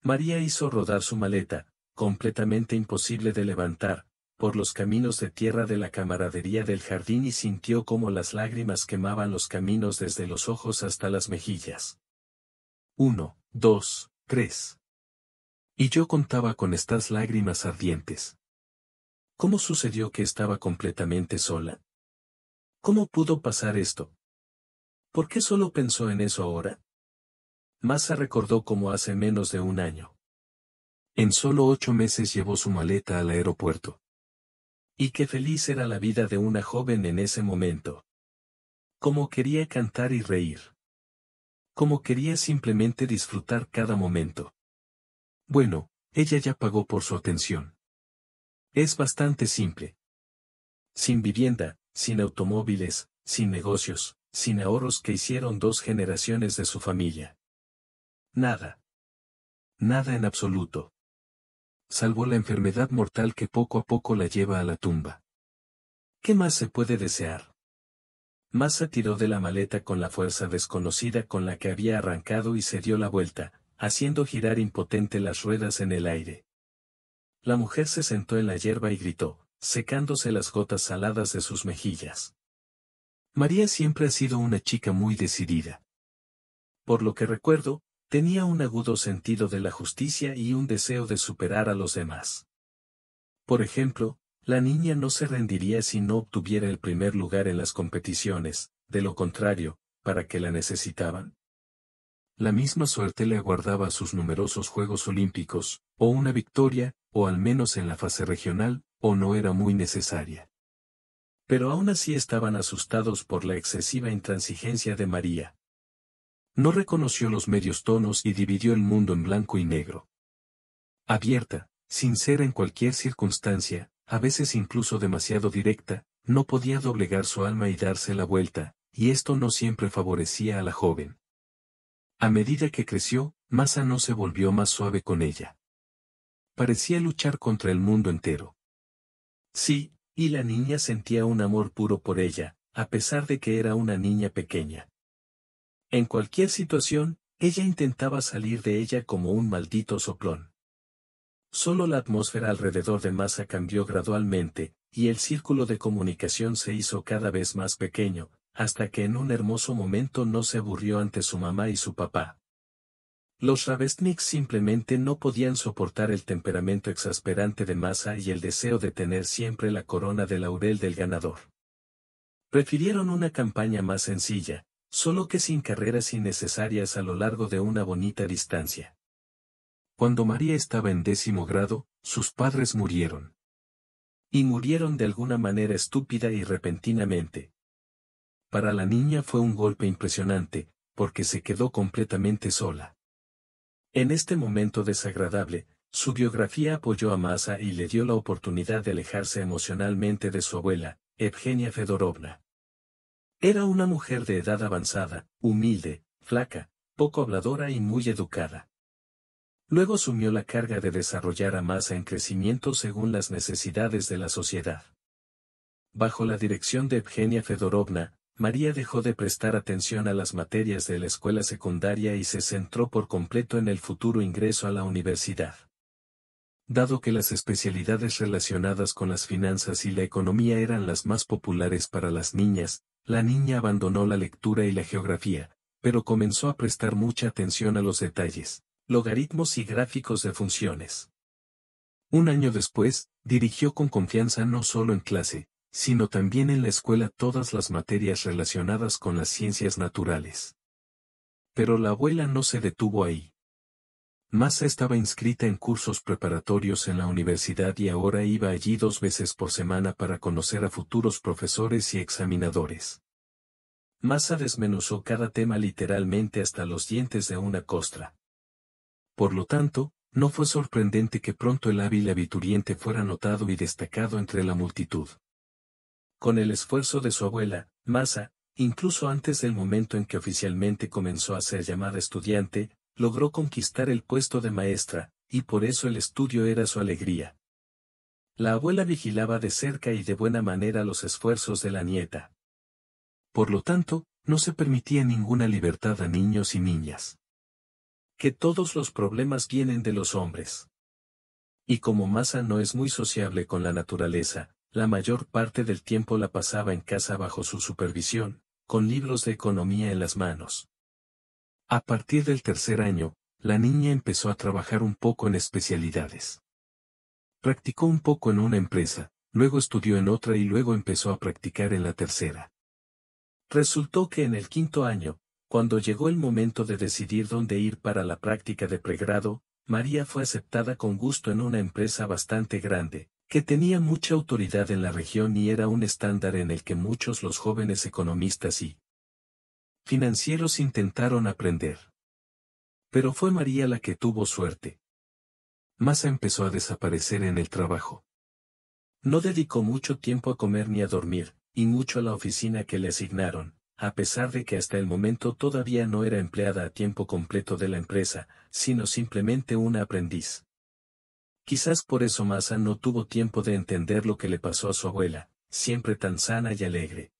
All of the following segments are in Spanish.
María hizo rodar su maleta, completamente imposible de levantar, por los caminos de tierra de la camaradería del jardín y sintió cómo las lágrimas quemaban los caminos desde los ojos hasta las mejillas. 1, 2, 3. Y yo contaba con estas lágrimas ardientes. ¿Cómo sucedió que estaba completamente sola? ¿Cómo pudo pasar esto? ¿Por qué solo pensó en eso ahora? Masa recordó como hace menos de un año. En solo 8 meses llevó su maleta al aeropuerto. Y qué feliz era la vida de una joven en ese momento. Cómo quería cantar y reír. Cómo quería simplemente disfrutar cada momento. Bueno, ella ya pagó por su atención. Es bastante simple. Sin vivienda, sin automóviles, sin negocios, sin ahorros que hicieron 2 generaciones de su familia. Nada. Nada en absoluto. Salvo la enfermedad mortal que poco a poco la lleva a la tumba. ¿Qué más se puede desear? Masa tiró de la maleta con la fuerza desconocida con la que había arrancado y se dio la vuelta, haciendo girar impotente las ruedas en el aire. La mujer se sentó en la hierba y gritó, secándose las gotas saladas de sus mejillas. María siempre ha sido una chica muy decidida. Por lo que recuerdo, tenía un agudo sentido de la justicia y un deseo de superar a los demás. Por ejemplo, la niña no se rendiría si no obtuviera el primer lugar en las competiciones, de lo contrario, ¿para qué la necesitaban? La misma suerte le aguardaba a sus numerosos Juegos Olímpicos, o una victoria, o al menos en la fase regional, o no era muy necesaria. Pero aún así estaban asustados por la excesiva intransigencia de María. No reconoció los medios tonos y dividió el mundo en blanco y negro. Abierta, sincera en cualquier circunstancia, a veces incluso demasiado directa, no podía doblegar su alma y darse la vuelta, y esto no siempre favorecía a la joven. A medida que creció, Masa no se volvió más suave con ella. Parecía luchar contra el mundo entero. Sí, y la niña sentía un amor puro por ella, a pesar de que era una niña pequeña. En cualquier situación, ella intentaba salir de ella como un maldito soplón. Solo la atmósfera alrededor de Masa cambió gradualmente, y el círculo de comunicación se hizo cada vez más pequeño, hasta que en un hermoso momento no se aburrió ante su mamá y su papá. Los Ravensniks simplemente no podían soportar el temperamento exasperante de Masa y el deseo de tener siempre la corona de laurel del ganador. Prefirieron una campaña más sencilla, solo que sin carreras innecesarias a lo largo de una bonita distancia. Cuando María estaba en 10º grado, sus padres murieron. Y murieron de alguna manera estúpida y repentinamente. Para la niña fue un golpe impresionante, porque se quedó completamente sola. En este momento desagradable, su biografía apoyó a Masa y le dio la oportunidad de alejarse emocionalmente de su abuela, Evgenia Fedorovna. Era una mujer de edad avanzada, humilde, flaca, poco habladora y muy educada. Luego asumió la carga de desarrollar a Masa en crecimiento según las necesidades de la sociedad. Bajo la dirección de Evgenia Fedorovna, María dejó de prestar atención a las materias de la escuela secundaria y se centró por completo en el futuro ingreso a la universidad. Dado que las especialidades relacionadas con las finanzas y la economía eran las más populares para las niñas, la niña abandonó la lectura y la geografía, pero comenzó a prestar mucha atención a los detalles, logaritmos y gráficos de funciones. Un año después, dirigió con confianza no solo en clase, sino también en la escuela todas las materias relacionadas con las ciencias naturales. Pero la abuela no se detuvo ahí. Masa estaba inscrita en cursos preparatorios en la universidad y ahora iba allí 2 veces por semana para conocer a futuros profesores y examinadores. Masa desmenuzó cada tema literalmente hasta los dientes de una costra. Por lo tanto, no fue sorprendente que pronto el hábil abituriente fuera notado y destacado entre la multitud. Con el esfuerzo de su abuela, Masa, incluso antes del momento en que oficialmente comenzó a ser llamada estudiante, logró conquistar el puesto de maestra, y por eso el estudio era su alegría. La abuela vigilaba de cerca y de buena manera los esfuerzos de la nieta. Por lo tanto, no se permitía ninguna libertad a niños y niñas. que todos los problemas vienen de los hombres. Y como Masa no es muy sociable con la naturaleza, la mayor parte del tiempo la pasaba en casa bajo su supervisión, con libros de economía en las manos. A partir del tercer año, la niña empezó a trabajar un poco en especialidades. Practicó un poco en una empresa, luego estudió en otra y luego empezó a practicar en la tercera. Resultó que en el quinto año, cuando llegó el momento de decidir dónde ir para la práctica de pregrado, María fue aceptada con gusto en una empresa bastante grande, que tenía mucha autoridad en la región y era un estándar en el que muchos los jóvenes economistas y financieros intentaron aprender. Pero fue María la que tuvo suerte. Masa empezó a desaparecer en el trabajo. No dedicó mucho tiempo a comer ni a dormir, y mucho a la oficina que le asignaron, a pesar de que hasta el momento todavía no era empleada a tiempo completo de la empresa, sino simplemente una aprendiz. Quizás por eso Masa no tuvo tiempo de entender lo que le pasó a su abuela, siempre tan sana y alegre.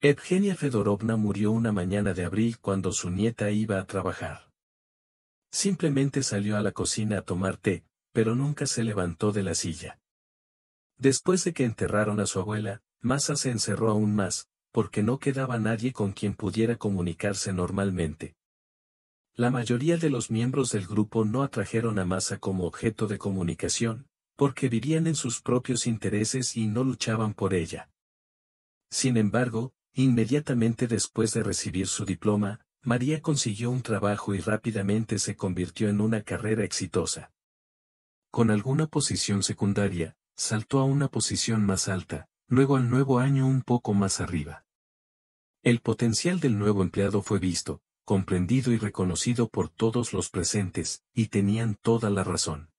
Evgenia Fedorovna murió una mañana de abril cuando su nieta iba a trabajar. Simplemente salió a la cocina a tomar té, pero nunca se levantó de la silla. Después de que enterraron a su abuela, Masa se encerró aún más, porque no quedaba nadie con quien pudiera comunicarse normalmente. La mayoría de los miembros del grupo no atrajeron a Masa como objeto de comunicación, porque vivían en sus propios intereses y no luchaban por ella. Sin embargo, inmediatamente después de recibir su diploma, María consiguió un trabajo y rápidamente se convirtió en una carrera exitosa. Con alguna posición secundaria, saltó a una posición más alta, luego al nuevo año un poco más arriba. El potencial del nuevo empleado fue visto, comprendido y reconocido por todos los presentes, y tenían toda la razón.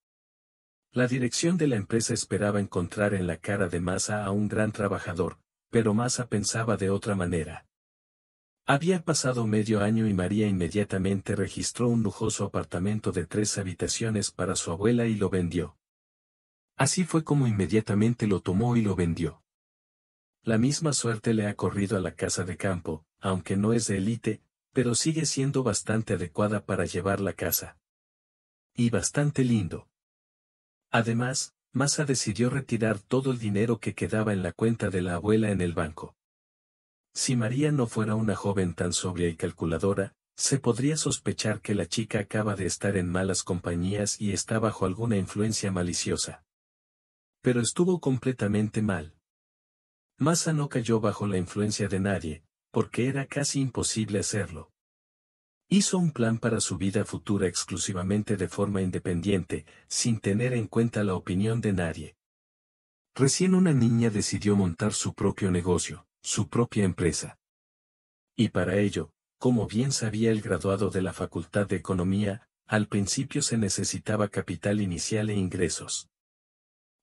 La dirección de la empresa esperaba encontrar en la cara de Masa a un gran trabajador, pero Masa pensaba de otra manera. Había pasado medio año y María inmediatamente registró un lujoso apartamento de 3 habitaciones para su abuela y lo vendió. Así fue como inmediatamente lo tomó y lo vendió. La misma suerte le ha corrido a la casa de campo, aunque no es de élite, pero sigue siendo bastante adecuada para llevar la casa. Y bastante lindo. Además, Masa decidió retirar todo el dinero que quedaba en la cuenta de la abuela en el banco. Si María no fuera una joven tan sobria y calculadora, se podría sospechar que la chica acaba de estar en malas compañías y está bajo alguna influencia maliciosa. Pero estuvo completamente mal. Masa no cayó bajo la influencia de nadie, porque era casi imposible hacerlo. Hizo un plan para su vida futura exclusivamente de forma independiente, sin tener en cuenta la opinión de nadie. Recién una niña decidió montar su propio negocio, su propia empresa. Y para ello, como bien sabía el graduado de la Facultad de Economía, al principio se necesitaba capital inicial e ingresos.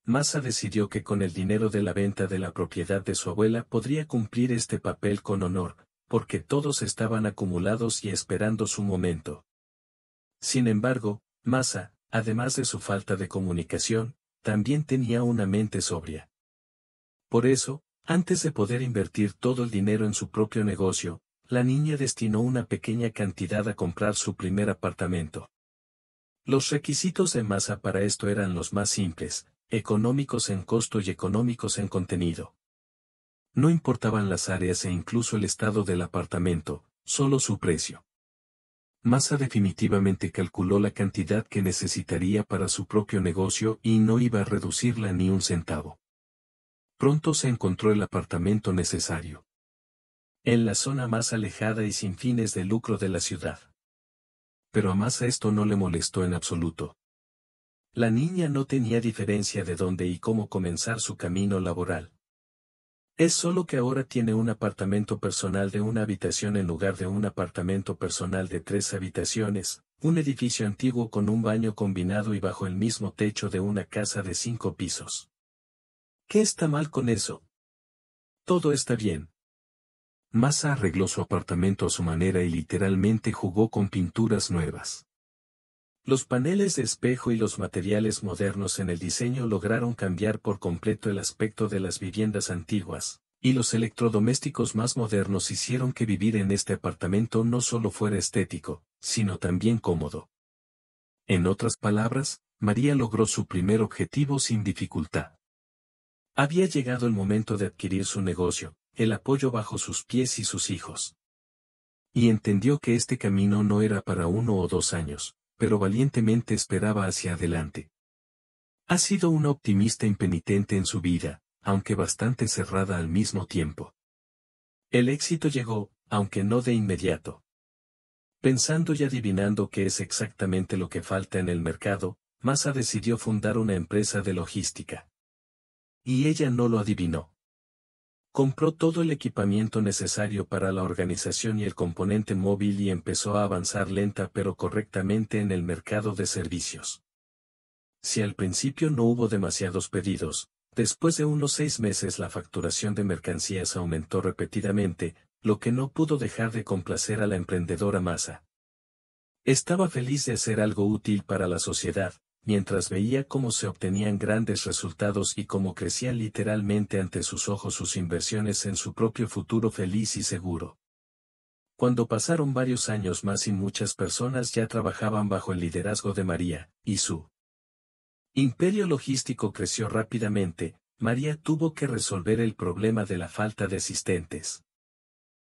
Masa decidió que con el dinero de la venta de la propiedad de su abuela podría cumplir este papel con honor, porque todos estaban acumulados y esperando su momento. Sin embargo, Masa, además de su falta de comunicación, también tenía una mente sobria. Por eso, antes de poder invertir todo el dinero en su propio negocio, la niña destinó una pequeña cantidad a comprar su primer apartamento. Los requisitos de Masa para esto eran los más simples: económicos en costo y económicos en contenido. No importaban las áreas e incluso el estado del apartamento, solo su precio. Masa definitivamente calculó la cantidad que necesitaría para su propio negocio y no iba a reducirla ni un centavo. Pronto se encontró el apartamento necesario. En la zona más alejada y sin fines de lucro de la ciudad. Pero a Masa esto no le molestó en absoluto. La niña no tenía diferencia de dónde y cómo comenzar su camino laboral. Es solo que ahora tiene un apartamento personal de 1 habitación en lugar de un apartamento personal de 3 habitaciones, un edificio antiguo con un baño combinado y bajo el mismo techo de una casa de 5 pisos. ¿Qué está mal con eso? Todo está bien. Masa arregló su apartamento a su manera y literalmente jugó con pinturas nuevas. Los paneles de espejo y los materiales modernos en el diseño lograron cambiar por completo el aspecto de las viviendas antiguas, Y los electrodomésticos más modernos hicieron que vivir en este apartamento no solo fuera estético, sino también cómodo. En otras palabras, María logró su primer objetivo sin dificultad. Había llegado el momento de adquirir su negocio, el apoyo bajo sus pies y sus hijos. Y entendió que este camino no era para 1 o 2 años, pero valientemente esperaba hacia adelante. Ha sido una optimista impenitente en su vida, aunque bastante cerrada al mismo tiempo. El éxito llegó, aunque no de inmediato. Pensando y adivinando qué es exactamente lo que falta en el mercado, Masa decidió fundar una empresa de logística. Y ella no lo adivinó. Compró todo el equipamiento necesario para la organización y el componente móvil y empezó a avanzar lenta pero correctamente en el mercado de servicios. Si al principio no hubo demasiados pedidos, después de unos 6 meses la facturación de mercancías aumentó repetidamente, lo que no pudo dejar de complacer a la emprendedora Masa. Estaba feliz de hacer algo útil para la sociedad, mientras veía cómo se obtenían grandes resultados y cómo crecían literalmente ante sus ojos sus inversiones en su propio futuro feliz y seguro. Cuando pasaron varios años más y muchas personas ya trabajaban bajo el liderazgo de María, y su imperio logístico creció rápidamente, María tuvo que resolver el problema de la falta de asistentes.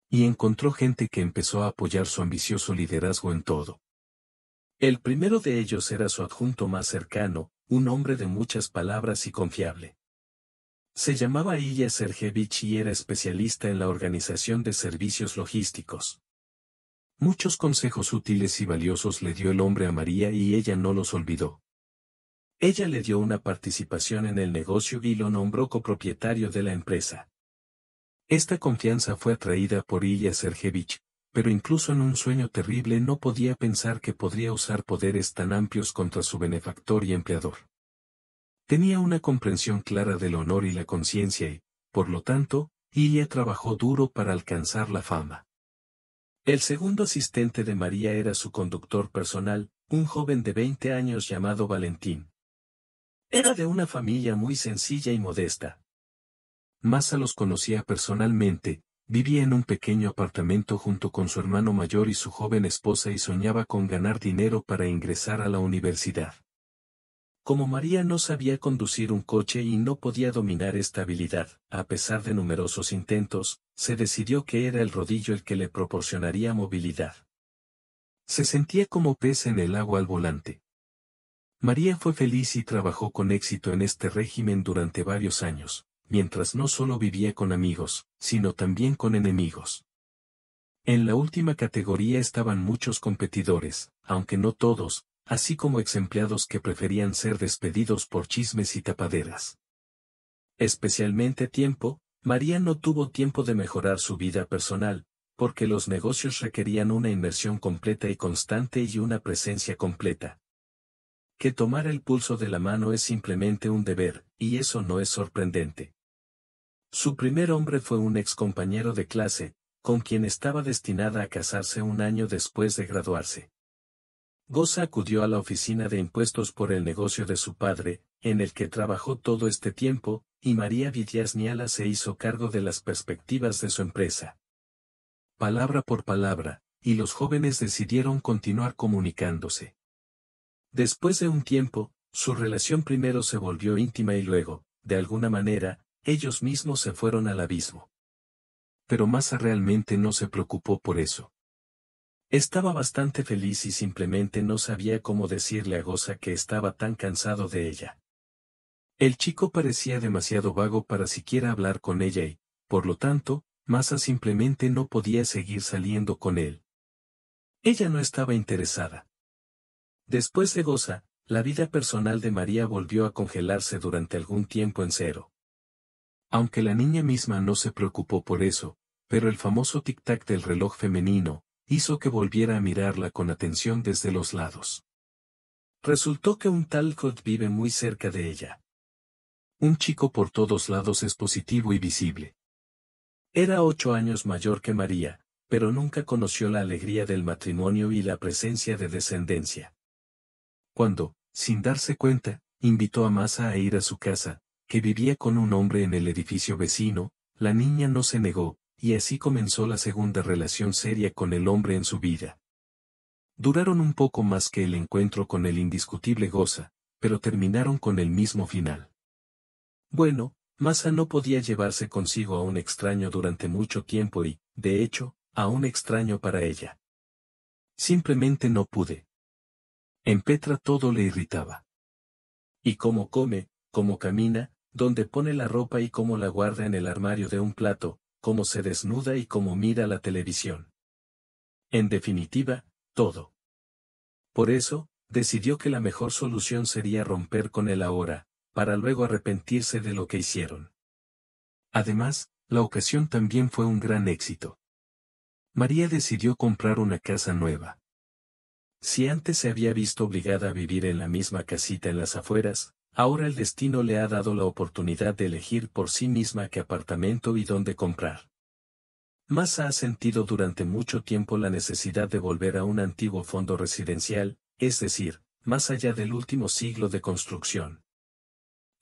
Y encontró gente que empezó a apoyar su ambicioso liderazgo en todo. El primero de ellos era su adjunto más cercano, un hombre de muchas palabras y confiable. Se llamaba Ilya Sergeyevich y era especialista en la organización de servicios logísticos. Muchos consejos útiles y valiosos le dio el hombre a María y ella no los olvidó. Ella le dio una participación en el negocio y lo nombró copropietario de la empresa. Esta confianza fue atraída por Ilya Sergeyevich, pero incluso en un sueño terrible no podía pensar que podría usar poderes tan amplios contra su benefactor y empleador. Tenía una comprensión clara del honor y la conciencia y, por lo tanto, Ilya trabajó duro para alcanzar la fama. El segundo asistente de María era su conductor personal, un joven de 20 años llamado Valentín. Era de una familia muy sencilla y modesta. Masa los conocía personalmente, vivía en un pequeño apartamento junto con su hermano mayor y su joven esposa y soñaba con ganar dinero para ingresar a la universidad. Como María no sabía conducir un coche y no podía dominar esta habilidad, a pesar de numerosos intentos, se decidió que era el rodillo el que le proporcionaría movilidad. Se sentía como pez en el agua al volante. María fue feliz y trabajó con éxito en este régimen durante varios años, mientras no solo vivía con amigos, sino también con enemigos. En la última categoría estaban muchos competidores, aunque no todos, así como exempleados que preferían ser despedidos por chismes y tapaderas. Especialmente María no tuvo tiempo de mejorar su vida personal, porque los negocios requerían una inversión completa y constante y una presencia completa. Que tomar el pulso de la mano es simplemente un deber, y eso no es sorprendente. Su primer hombre fue un ex compañero de clase, con quien estaba destinada a casarse un año después de graduarse. Goza acudió a la oficina de impuestos por el negocio de su padre, en el que trabajó todo este tiempo, y María Villasniala se hizo cargo de las perspectivas de su empresa. Palabra por palabra, y los jóvenes decidieron continuar comunicándose. Después de un tiempo, su relación primero se volvió íntima y luego, de alguna manera, ellos mismos se fueron al abismo. Pero Masa realmente no se preocupó por eso. Estaba bastante feliz y simplemente no sabía cómo decirle a Goza que estaba tan cansado de ella. El chico parecía demasiado vago para siquiera hablar con ella y, por lo tanto, Masa simplemente no podía seguir saliendo con él. Ella no estaba interesada. Después de Goza, la vida personal de María volvió a congelarse durante algún tiempo en cero. Aunque la niña misma no se preocupó por eso, pero el famoso tic-tac del reloj femenino, hizo que volviera a mirarla con atención desde los lados. Resultó que un tal Colt vive muy cerca de ella. Un chico por todos lados es positivo y visible. Era 8 años mayor que María, pero nunca conoció la alegría del matrimonio y la presencia de descendencia. Cuando, sin darse cuenta, invitó a Masa a ir a su casa, que vivía con un hombre en el edificio vecino, la niña no se negó, y así comenzó la segunda relación seria con el hombre en su vida. Duraron un poco más que el encuentro con el indiscutible Goza, pero terminaron con el mismo final. Bueno, Masa no podía llevarse consigo a un extraño durante mucho tiempo y, de hecho, a un extraño para ella. Simplemente no pude. En Petra todo le irritaba. Y cómo come, cómo camina, dónde pone la ropa y cómo la guarda en el armario de un plato, cómo se desnuda y cómo mira la televisión. En definitiva, todo. Por eso, decidió que la mejor solución sería romper con él ahora, para luego arrepentirse de lo que hicieron. Además, la ocasión también fue un gran éxito. María decidió comprar una casa nueva. Si antes se había visto obligada a vivir en la misma casita en las afueras, ahora el destino le ha dado la oportunidad de elegir por sí misma qué apartamento y dónde comprar. Masa ha sentido durante mucho tiempo la necesidad de volver a un antiguo fondo residencial, es decir, más allá del último siglo de construcción.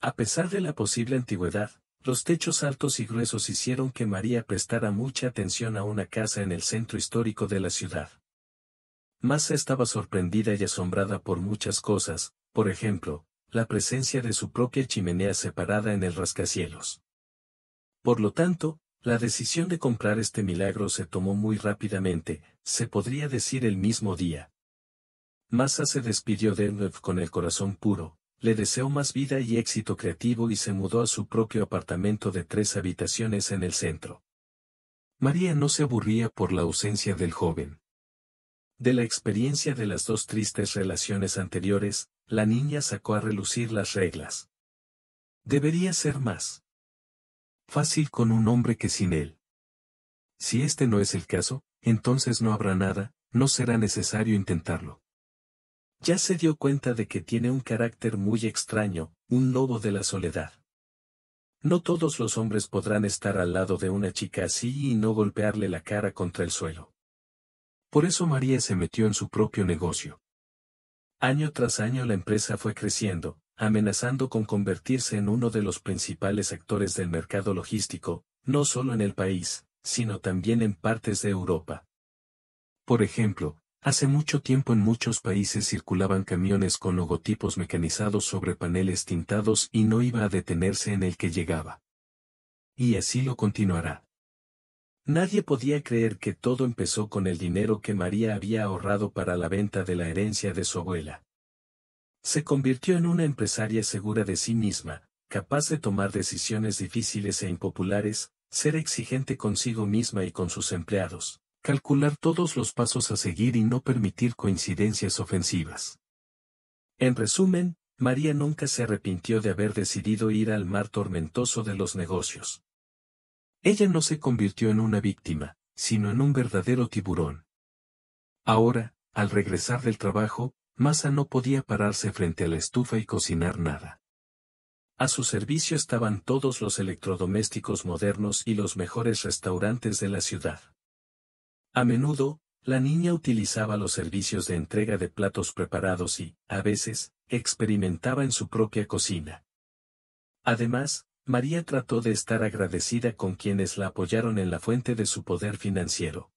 A pesar de la posible antigüedad, los techos altos y gruesos hicieron que María prestara mucha atención a una casa en el centro histórico de la ciudad. Masa estaba sorprendida y asombrada por muchas cosas, por ejemplo, la presencia de su propia chimenea separada en el rascacielos. Por lo tanto, la decisión de comprar este milagro se tomó muy rápidamente, se podría decir el mismo día. Masa se despidió de Enlef con el corazón puro, le deseó más vida y éxito creativo y se mudó a su propio apartamento de 3 habitaciones en el centro. María no se aburría por la ausencia del joven. De la experiencia de las 2 tristes relaciones anteriores, la niña sacó a relucir las reglas. Debería ser más fácil con un hombre que sin él. Si este no es el caso, entonces no habrá nada, no será necesario intentarlo. Ya se dio cuenta de que tiene un carácter muy extraño, un lobo de la soledad. No todos los hombres podrán estar al lado de una chica así y no golpearle la cara contra el suelo. Por eso María se metió en su propio negocio. Año tras año la empresa fue creciendo, amenazando con convertirse en uno de los principales actores del mercado logístico, no solo en el país, sino también en partes de Europa. Por ejemplo, hace mucho tiempo en muchos países circulaban camiones con logotipos mecanizados sobre paneles tintados y no iba a detenerse en el que llegaba. Y así lo continuará. Nadie podía creer que todo empezó con el dinero que María había ahorrado para la venta de la herencia de su abuela. Se convirtió en una empresaria segura de sí misma, capaz de tomar decisiones difíciles e impopulares, ser exigente consigo misma y con sus empleados, calcular todos los pasos a seguir y no permitir coincidencias ofensivas. En resumen, María nunca se arrepintió de haber decidido ir al mar tormentoso de los negocios. Ella no se convirtió en una víctima, sino en un verdadero tiburón. Ahora, al regresar del trabajo, Masa no podía pararse frente a la estufa y cocinar nada. A su servicio estaban todos los electrodomésticos modernos y los mejores restaurantes de la ciudad. A menudo, la niña utilizaba los servicios de entrega de platos preparados y, a veces, experimentaba en su propia cocina. Además, María trató de estar agradecida con quienes la apoyaron en la fuente de su poder financiero.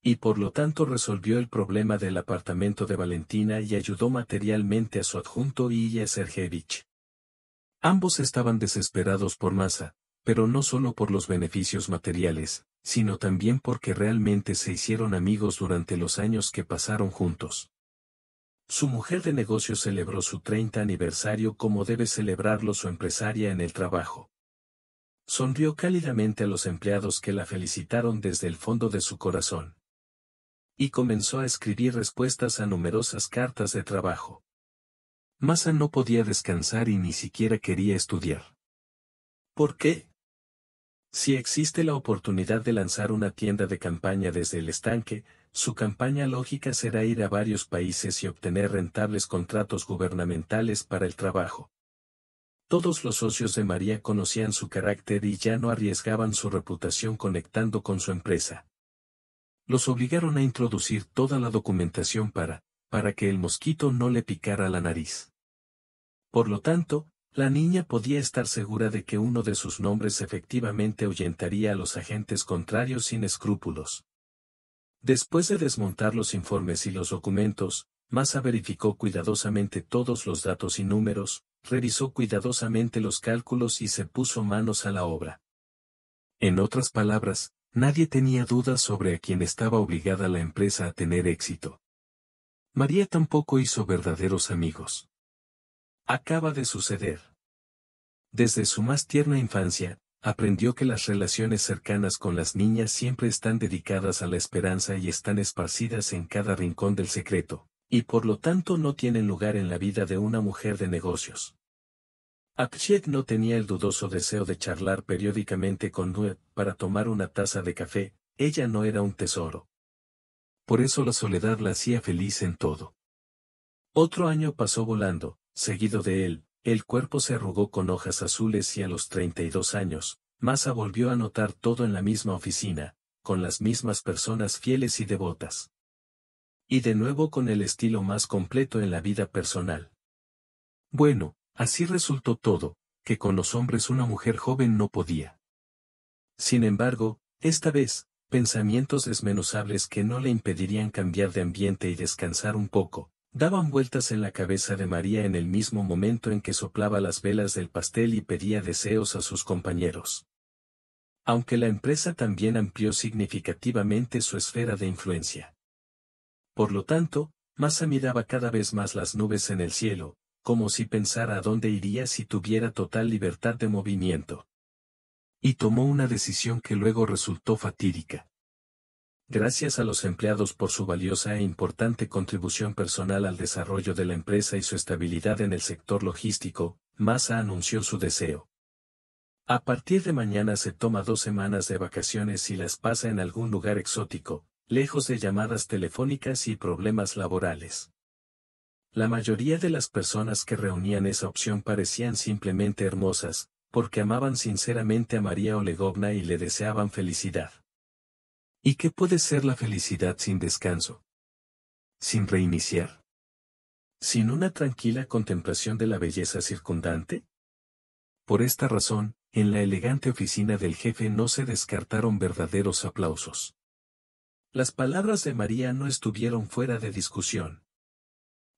Y por lo tanto resolvió el problema del apartamento de Valentina y ayudó materialmente a su adjunto Ilya Sergeyevich. Ambos estaban desesperados por Masa, pero no solo por los beneficios materiales, sino también porque realmente se hicieron amigos durante los años que pasaron juntos. Su mujer de negocios celebró su 30 aniversario como debe celebrarlo su empresaria en el trabajo. Sonrió cálidamente a los empleados que la felicitaron desde el fondo de su corazón. Y comenzó a escribir respuestas a numerosas cartas de trabajo. Masa no podía descansar y ni siquiera quería estudiar. ¿Por qué? Si existe la oportunidad de lanzar una tienda de campaña desde el estanque, su campaña lógica será ir a varios países y obtener rentables contratos gubernamentales para el trabajo. Todos los socios de María conocían su carácter y ya no arriesgaban su reputación conectando con su empresa. Los obligaron a introducir toda la documentación para que el mosquito no le picara la nariz. Por lo tanto, la niña podía estar segura de que uno de sus nombres efectivamente ahuyentaría a los agentes contrarios sin escrúpulos. Después de desmontar los informes y los documentos, Massa verificó cuidadosamente todos los datos y números, revisó cuidadosamente los cálculos y se puso manos a la obra. En otras palabras, nadie tenía dudas sobre a quién estaba obligada la empresa a tener éxito. María tampoco hizo verdaderos amigos. Acaba de suceder. Desde su más tierna infancia, aprendió que las relaciones cercanas con las niñas siempre están dedicadas a la esperanza y están esparcidas en cada rincón del secreto, y por lo tanto no tienen lugar en la vida de una mujer de negocios. Apchet no tenía el dudoso deseo de charlar periódicamente con Nue para tomar una taza de café, ella no era un tesoro. Por eso la soledad la hacía feliz en todo. Otro año pasó volando, seguido de él, el cuerpo se arrugó con hojas azules y a los 32 años, Massa volvió a notar todo en la misma oficina, con las mismas personas fieles y devotas. Y de nuevo con el estilo más completo en la vida personal. Bueno, así resultó todo, que con los hombres una mujer joven no podía. Sin embargo, esta vez, pensamientos desmenuzables que no le impedirían cambiar de ambiente y descansar un poco, daban vueltas en la cabeza de María en el mismo momento en que soplaba las velas del pastel y pedía deseos a sus compañeros. Aunque la empresa también amplió significativamente su esfera de influencia. Por lo tanto, Massa miraba cada vez más las nubes en el cielo, como si pensara a dónde iría si tuviera total libertad de movimiento. Y tomó una decisión que luego resultó fatídica. Gracias a los empleados por su valiosa e importante contribución personal al desarrollo de la empresa y su estabilidad en el sector logístico, Massa anunció su deseo. A partir de mañana se toma 2 semanas de vacaciones y las pasa en algún lugar exótico, lejos de llamadas telefónicas y problemas laborales. La mayoría de las personas que reunían esa opción parecían simplemente hermosas, porque amaban sinceramente a María Olegovna y le deseaban felicidad. ¿Y qué puede ser la felicidad sin descanso? ¿Sin reiniciar? ¿Sin una tranquila contemplación de la belleza circundante? Por esta razón, en la elegante oficina del jefe no se descartaron verdaderos aplausos. Las palabras de María no estuvieron fuera de discusión.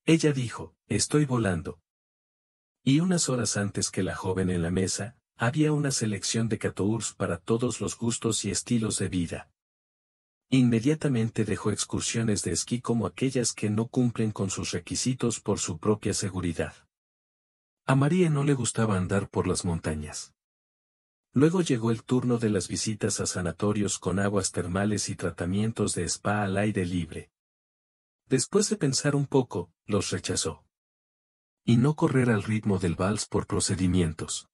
Ella dijo, estoy volando. Y unas horas antes que la joven en la mesa, había una selección de categorías para todos los gustos y estilos de vida. Inmediatamente dejó excursiones de esquí como aquellas que no cumplen con sus requisitos por su propia seguridad. A María no le gustaba andar por las montañas. Luego llegó el turno de las visitas a sanatorios con aguas termales y tratamientos de spa al aire libre. Después de pensar un poco, los rechazó. Y no correr al ritmo del vals por procedimientos.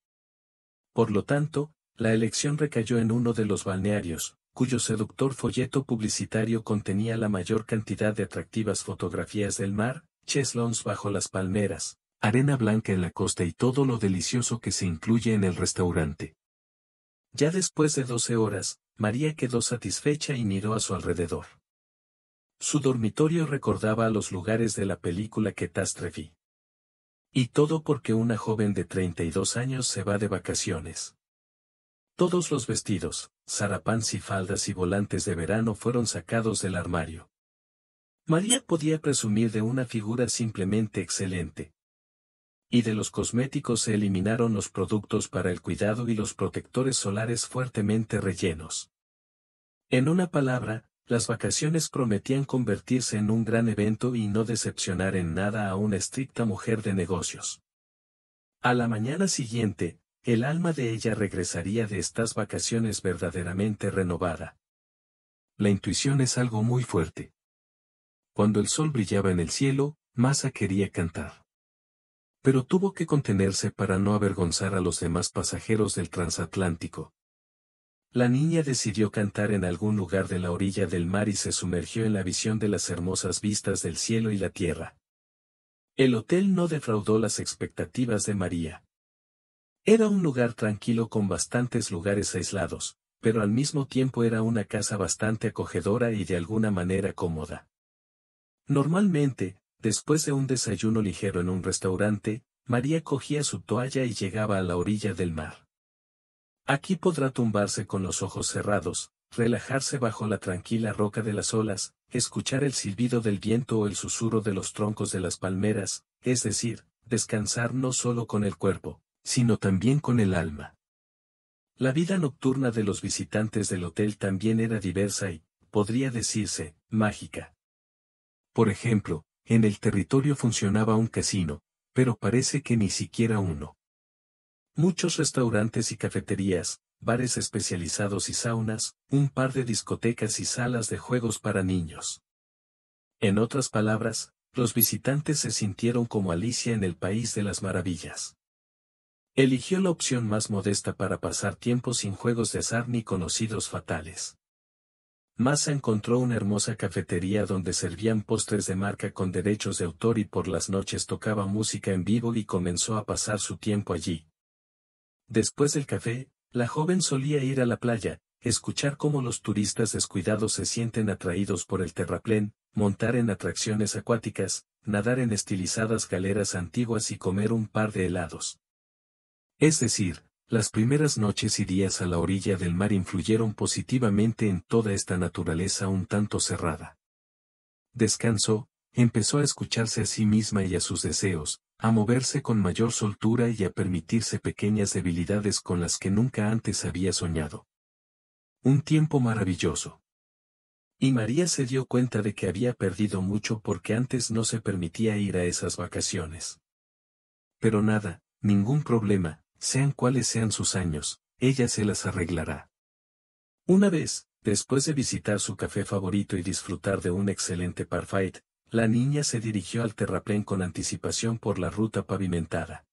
Por lo tanto, la elección recayó en uno de los balnearios, cuyo seductor folleto publicitario contenía la mayor cantidad de atractivas fotografías del mar, cheslons bajo las palmeras, arena blanca en la costa y todo lo delicioso que se incluye en el restaurante. Ya después de 12 horas, María quedó satisfecha y miró a su alrededor. Su dormitorio recordaba a los lugares de la película Catastrophe. Y todo porque una joven de 32 años se va de vacaciones. Todos los vestidos, sarapans y faldas y volantes de verano fueron sacados del armario. María podía presumir de una figura simplemente excelente. Y de los cosméticos se eliminaron los productos para el cuidado y los protectores solares fuertemente rellenos. En una palabra, las vacaciones prometían convertirse en un gran evento y no decepcionar en nada a una estricta mujer de negocios. A la mañana siguiente, el alma de ella regresaría de estas vacaciones verdaderamente renovada. La intuición es algo muy fuerte. Cuando el sol brillaba en el cielo, Massa quería cantar. Pero tuvo que contenerse para no avergonzar a los demás pasajeros del transatlántico. La niña decidió cantar en algún lugar de la orilla del mar y se sumergió en la visión de las hermosas vistas del cielo y la tierra. El hotel no defraudó las expectativas de María. Era un lugar tranquilo con bastantes lugares aislados, pero al mismo tiempo era una casa bastante acogedora y de alguna manera cómoda. Normalmente, después de un desayuno ligero en un restaurante, María cogía su toalla y llegaba a la orilla del mar. Aquí podrá tumbarse con los ojos cerrados, relajarse bajo la tranquila roca de las olas, escuchar el silbido del viento o el susurro de los troncos de las palmeras, es decir, descansar no solo con el cuerpo, sino también con el alma. La vida nocturna de los visitantes del hotel también era diversa y, podría decirse, mágica. Por ejemplo, en el territorio funcionaba un casino, pero parece que ni siquiera uno. Muchos restaurantes y cafeterías, bares especializados y saunas, un par de discotecas y salas de juegos para niños. En otras palabras, los visitantes se sintieron como Alicia en el País de las Maravillas. Eligió la opción más modesta para pasar tiempo sin juegos de azar ni conocidos fatales. Masa encontró una hermosa cafetería donde servían postres de marca con derechos de autor y por las noches tocaba música en vivo y comenzó a pasar su tiempo allí. Después del café, la joven solía ir a la playa, escuchar cómo los turistas descuidados se sienten atraídos por el terraplén, montar en atracciones acuáticas, nadar en estilizadas galeras antiguas y comer un par de helados. Es decir, las primeras noches y días a la orilla del mar influyeron positivamente en toda esta naturaleza un tanto cerrada. Descansó, empezó a escucharse a sí misma y a sus deseos, a moverse con mayor soltura y a permitirse pequeñas debilidades con las que nunca antes había soñado. Un tiempo maravilloso. Y María se dio cuenta de que había perdido mucho porque antes no se permitía ir a esas vacaciones. Pero nada, ningún problema, sean cuales sean sus años, ella se las arreglará. Una vez, después de visitar su café favorito y disfrutar de un excelente parfait, la niña se dirigió al terraplén con anticipación por la ruta pavimentada.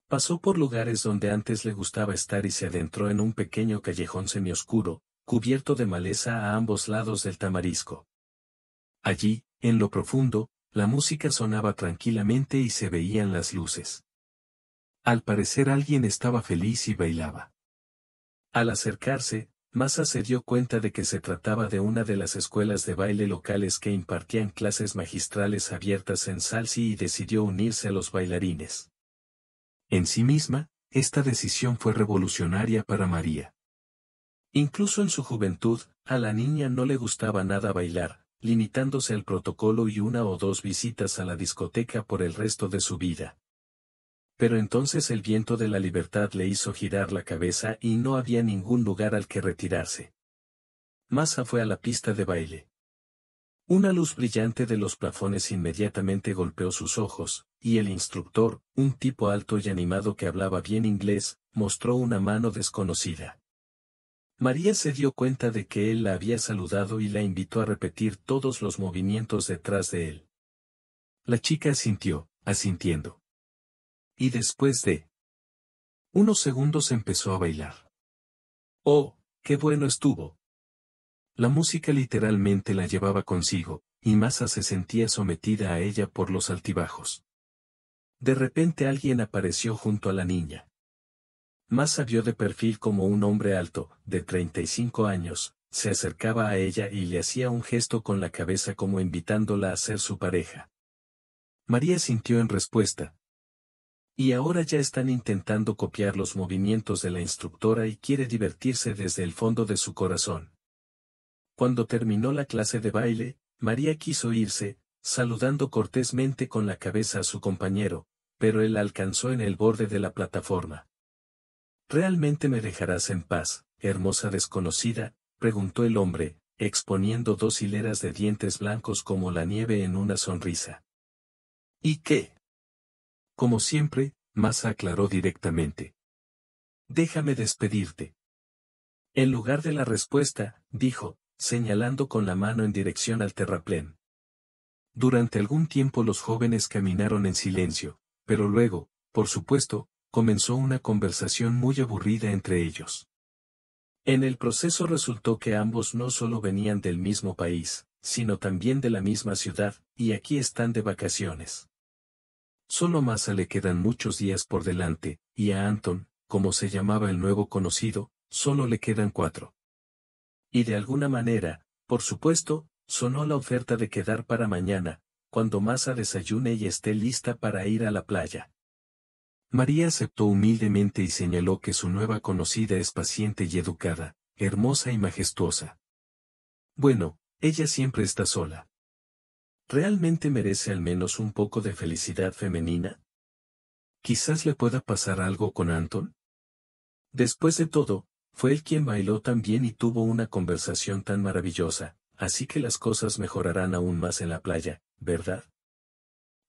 Pasó por lugares donde antes le gustaba estar y se adentró en un pequeño callejón semioscuro, cubierto de maleza a ambos lados del tamarisco. Allí, en lo profundo, la música sonaba tranquilamente y se veían las luces. Al parecer alguien estaba feliz y bailaba. Al acercarse, Masa se dio cuenta de que se trataba de una de las escuelas de baile locales que impartían clases magistrales abiertas en Salsi y decidió unirse a los bailarines. En sí misma, esta decisión fue revolucionaria para María. Incluso en su juventud, a la niña no le gustaba nada bailar, limitándose al protocolo y una o dos visitas a la discoteca por el resto de su vida. Pero entonces el viento de la libertad le hizo girar la cabeza y no había ningún lugar al que retirarse. Masa fue a la pista de baile. Una luz brillante de los plafones inmediatamente golpeó sus ojos, y el instructor, un tipo alto y animado que hablaba bien inglés, mostró una mano desconocida. María se dio cuenta de que él la había saludado y la invitó a repetir todos los movimientos detrás de él. La chica asintió, asintiendo. Y después de unos segundos empezó a bailar. ¡Oh, qué bueno estuvo! La música literalmente la llevaba consigo, y Masa se sentía sometida a ella por los altibajos. De repente alguien apareció junto a la niña. Masa vio de perfil como un hombre alto, de 35 años, se acercaba a ella y le hacía un gesto con la cabeza como invitándola a ser su pareja. María sintió en respuesta. Y ahora ya están intentando copiar los movimientos de la instructora y quiere divertirse desde el fondo de su corazón. Cuando terminó la clase de baile, María quiso irse, saludando cortésmente con la cabeza a su compañero, pero él la alcanzó en el borde de la plataforma. ¿Realmente me dejarás en paz, hermosa desconocida?, preguntó el hombre, exponiendo dos hileras de dientes blancos como la nieve en una sonrisa. ¿Y qué? Como siempre, Masa aclaró directamente. Déjame despedirte. En lugar de la respuesta, dijo, señalando con la mano en dirección al terraplén. Durante algún tiempo los jóvenes caminaron en silencio, pero luego, por supuesto, comenzó una conversación muy aburrida entre ellos. En el proceso resultó que ambos no solo venían del mismo país, sino también de la misma ciudad, y aquí están de vacaciones. Solo a Masa le quedan muchos días por delante, y a Anton, como se llamaba el nuevo conocido, solo le quedan 4. Y de alguna manera, por supuesto, sonó la oferta de quedar para mañana, cuando Masa desayune y esté lista para ir a la playa. María aceptó humildemente y señaló que su nueva conocida es paciente y educada, hermosa y majestuosa. Bueno, ella siempre está sola. ¿Realmente merece al menos un poco de felicidad femenina? Quizás le pueda pasar algo con Anton. Después de todo, fue él quien bailó tan bien y tuvo una conversación tan maravillosa, así que las cosas mejorarán aún más en la playa, ¿verdad?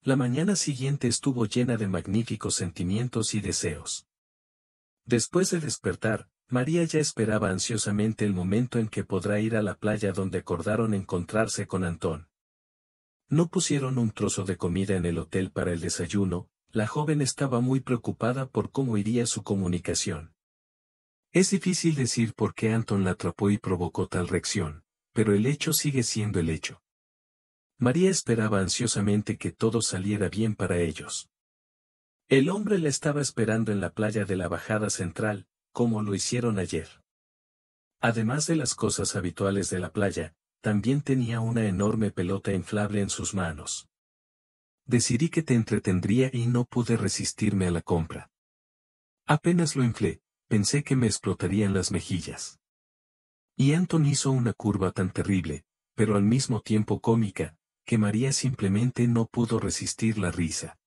La mañana siguiente estuvo llena de magníficos sentimientos y deseos. Después de despertar, María ya esperaba ansiosamente el momento en que podrá ir a la playa donde acordaron encontrarse con Antón. No pusieron un trozo de comida en el hotel para el desayuno, la joven estaba muy preocupada por cómo iría su comunicación. Es difícil decir por qué Anton la atrapó y provocó tal reacción, pero el hecho sigue siendo el hecho. María esperaba ansiosamente que todo saliera bien para ellos. El hombre la estaba esperando en la playa de la Bajada Central, como lo hicieron ayer. Además de las cosas habituales de la playa, también tenía una enorme pelota inflable en sus manos. Decidí que te entretendría y no pude resistirme a la compra. Apenas lo inflé, pensé que me explotarían las mejillas. Y Anton hizo una curva tan terrible, pero al mismo tiempo cómica, que María simplemente no pudo resistir la risa.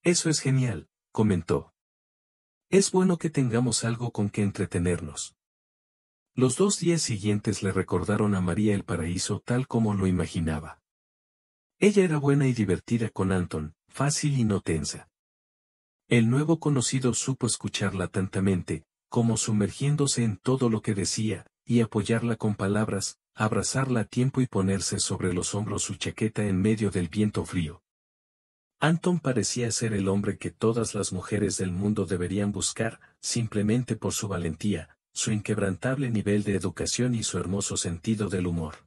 Eso es genial, comentó. Es bueno que tengamos algo con que entretenernos. Los 2 días siguientes le recordaron a María el paraíso tal como lo imaginaba. Ella era buena y divertida con Anton, fácil y no tensa. El nuevo conocido supo escucharla atentamente, como sumergiéndose en todo lo que decía, y apoyarla con palabras, abrazarla a tiempo y ponerse sobre los hombros su chaqueta en medio del viento frío. Anton parecía ser el hombre que todas las mujeres del mundo deberían buscar, simplemente por su valentía, su inquebrantable nivel de educación y su hermoso sentido del humor.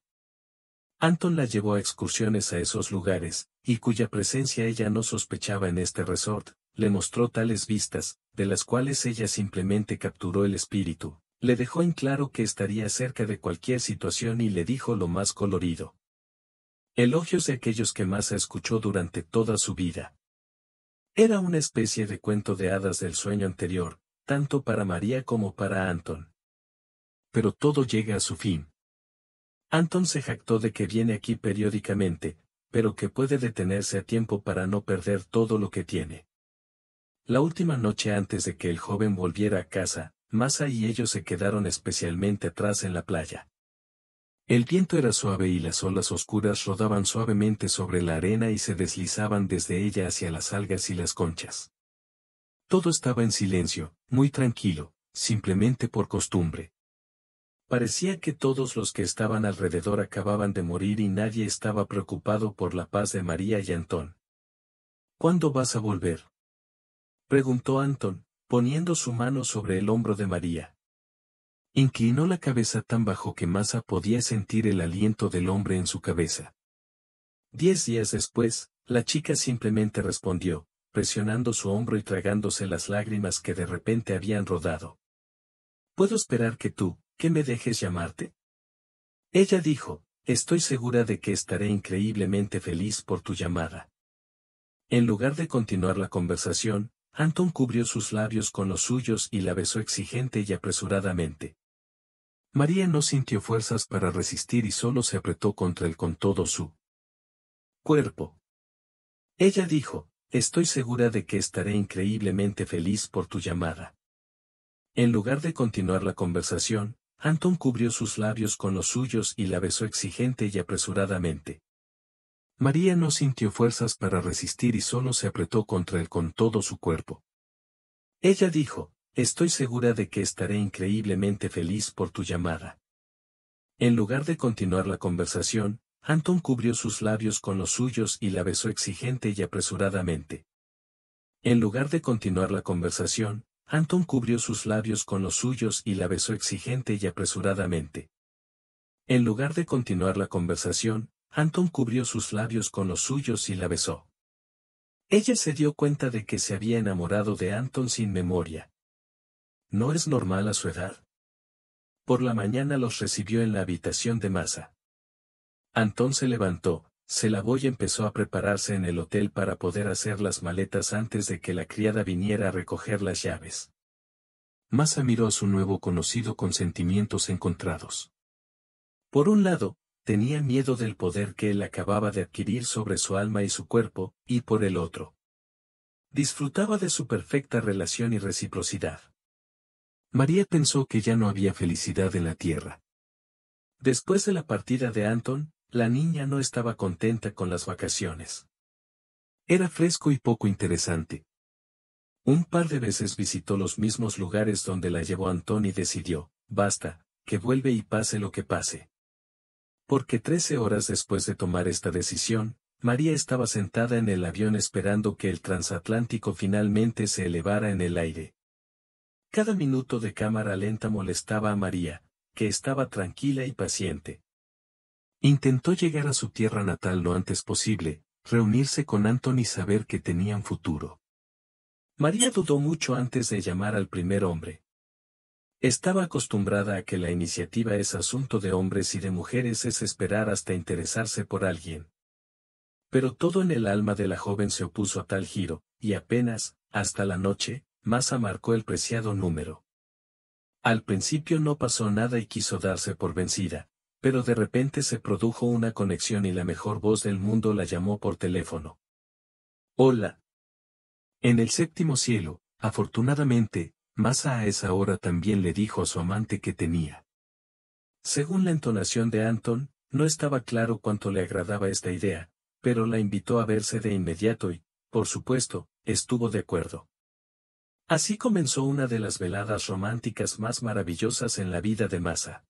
Anton la llevó a excursiones a esos lugares, y cuya presencia ella no sospechaba en este resort, le mostró tales vistas, de las cuales ella simplemente capturó el espíritu, le dejó en claro que estaría cerca de cualquier situación y le dijo lo más colorido. Elogios de aquellos que Masa escuchó durante toda su vida. Era una especie de cuento de hadas del sueño anterior, tanto para María como para Anton. Pero todo llega a su fin. Anton se jactó de que viene aquí periódicamente, pero que puede detenerse a tiempo para no perder todo lo que tiene. La última noche antes de que el joven volviera a casa, Masa y ellos se quedaron especialmente atrás en la playa. El viento era suave y las olas oscuras rodaban suavemente sobre la arena y se deslizaban desde ella hacia las algas y las conchas. Todo estaba en silencio, muy tranquilo, simplemente por costumbre. Parecía que todos los que estaban alrededor acababan de morir y nadie estaba preocupado por la paz de María y Antón. ¿Cuándo vas a volver?, preguntó Antón, poniendo su mano sobre el hombro de María. Inclinó la cabeza tan bajo que Masa podía sentir el aliento del hombre en su cabeza. 10 días después, la chica simplemente respondió, presionando su hombro y tragándose las lágrimas que de repente habían rodado. ¿Puedo esperar que me dejes llamarte? Ella dijo, estoy segura de que estaré increíblemente feliz por tu llamada. En lugar de continuar la conversación, Anton cubrió sus labios con los suyos y la besó exigente y apresuradamente. María no sintió fuerzas para resistir y solo se apretó contra él con todo su cuerpo. Ella dijo, estoy segura de que estaré increíblemente feliz por tu llamada. En lugar de continuar la conversación, Anton cubrió sus labios con los suyos y la besó exigente y apresuradamente. María no sintió fuerzas para resistir y solo se apretó contra él con todo su cuerpo. Ella dijo, estoy segura de que estaré increíblemente feliz por tu llamada. En lugar de continuar la conversación, Anton cubrió sus labios con los suyos y la besó exigente y apresuradamente. En lugar de continuar la conversación, Anton cubrió sus labios con los suyos y la besó exigente y apresuradamente. En lugar de continuar la conversación, Anton cubrió sus labios con los suyos y la besó. Ella se dio cuenta de que se había enamorado de Anton sin memoria. ¿No es normal a su edad? Por la mañana los recibió en la habitación de Masa. Anton se levantó, Se lavó y empezó a prepararse en el hotel para poder hacer las maletas antes de que la criada viniera a recoger las llaves. Masa miró a su nuevo conocido con sentimientos encontrados. Por un lado, tenía miedo del poder que él acababa de adquirir sobre su alma y su cuerpo, y por el otro, disfrutaba de su perfecta relación y reciprocidad. María pensó que ya no había felicidad en la tierra. Después de la partida de Anton, la niña no estaba contenta con las vacaciones. Era fresco y poco interesante. Un par de veces visitó los mismos lugares donde la llevó Anton y decidió, basta, que vuelve y pase lo que pase. Porque 13 horas después de tomar esta decisión, María estaba sentada en el avión esperando que el transatlántico finalmente se elevara en el aire. Cada minuto de cámara lenta molestaba a María, que estaba tranquila y paciente. Intentó llegar a su tierra natal lo antes posible, reunirse con Anton y saber que tenían futuro. María dudó mucho antes de llamar al primer hombre. Estaba acostumbrada a que la iniciativa es asunto de hombres y de mujeres, es esperar hasta interesarse por alguien. Pero todo en el alma de la joven se opuso a tal giro, y apenas, hasta la noche, Masa marcó el preciado número. Al principio no pasó nada y quiso darse por vencida, pero de repente se produjo una conexión y la mejor voz del mundo la llamó por teléfono. Hola. En el séptimo cielo, afortunadamente, Masa a esa hora también le dijo a su amante que tenía. Según la entonación de Anton, no estaba claro cuánto le agradaba esta idea, pero la invitó a verse de inmediato y, por supuesto, estuvo de acuerdo. Así comenzó una de las veladas románticas más maravillosas en la vida de Masa.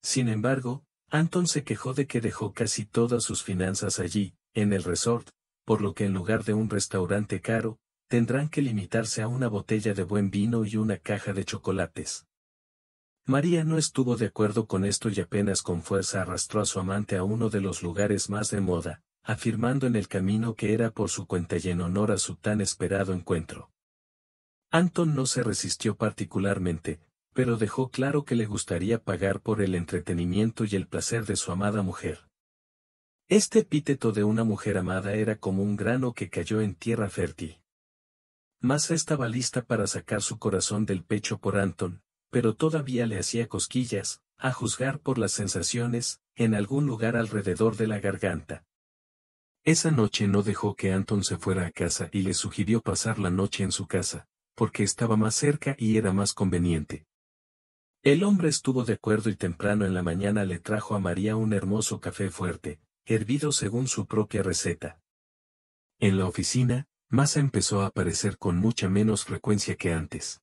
Sin embargo, Anton se quejó de que dejó casi todas sus finanzas allí, en el resort, por lo que en lugar de un restaurante caro, tendrán que limitarse a una botella de buen vino y una caja de chocolates. María no estuvo de acuerdo con esto y apenas con fuerza arrastró a su amante a uno de los lugares más de moda, afirmando en el camino que era por su cuenta y en honor a su tan esperado encuentro. Anton no se resistió particularmente, pero dejó claro que le gustaría pagar por el entretenimiento y el placer de su amada mujer. Este epíteto de una mujer amada era como un grano que cayó en tierra fértil. Masa estaba lista para sacar su corazón del pecho por Anton, pero todavía le hacía cosquillas, a juzgar por las sensaciones, en algún lugar alrededor de la garganta. Esa noche no dejó que Anton se fuera a casa y le sugirió pasar la noche en su casa, porque estaba más cerca y era más conveniente. El hombre estuvo de acuerdo y temprano en la mañana le trajo a María un hermoso café fuerte, hervido según su propia receta. En la oficina, Masa empezó a aparecer con mucha menos frecuencia que antes.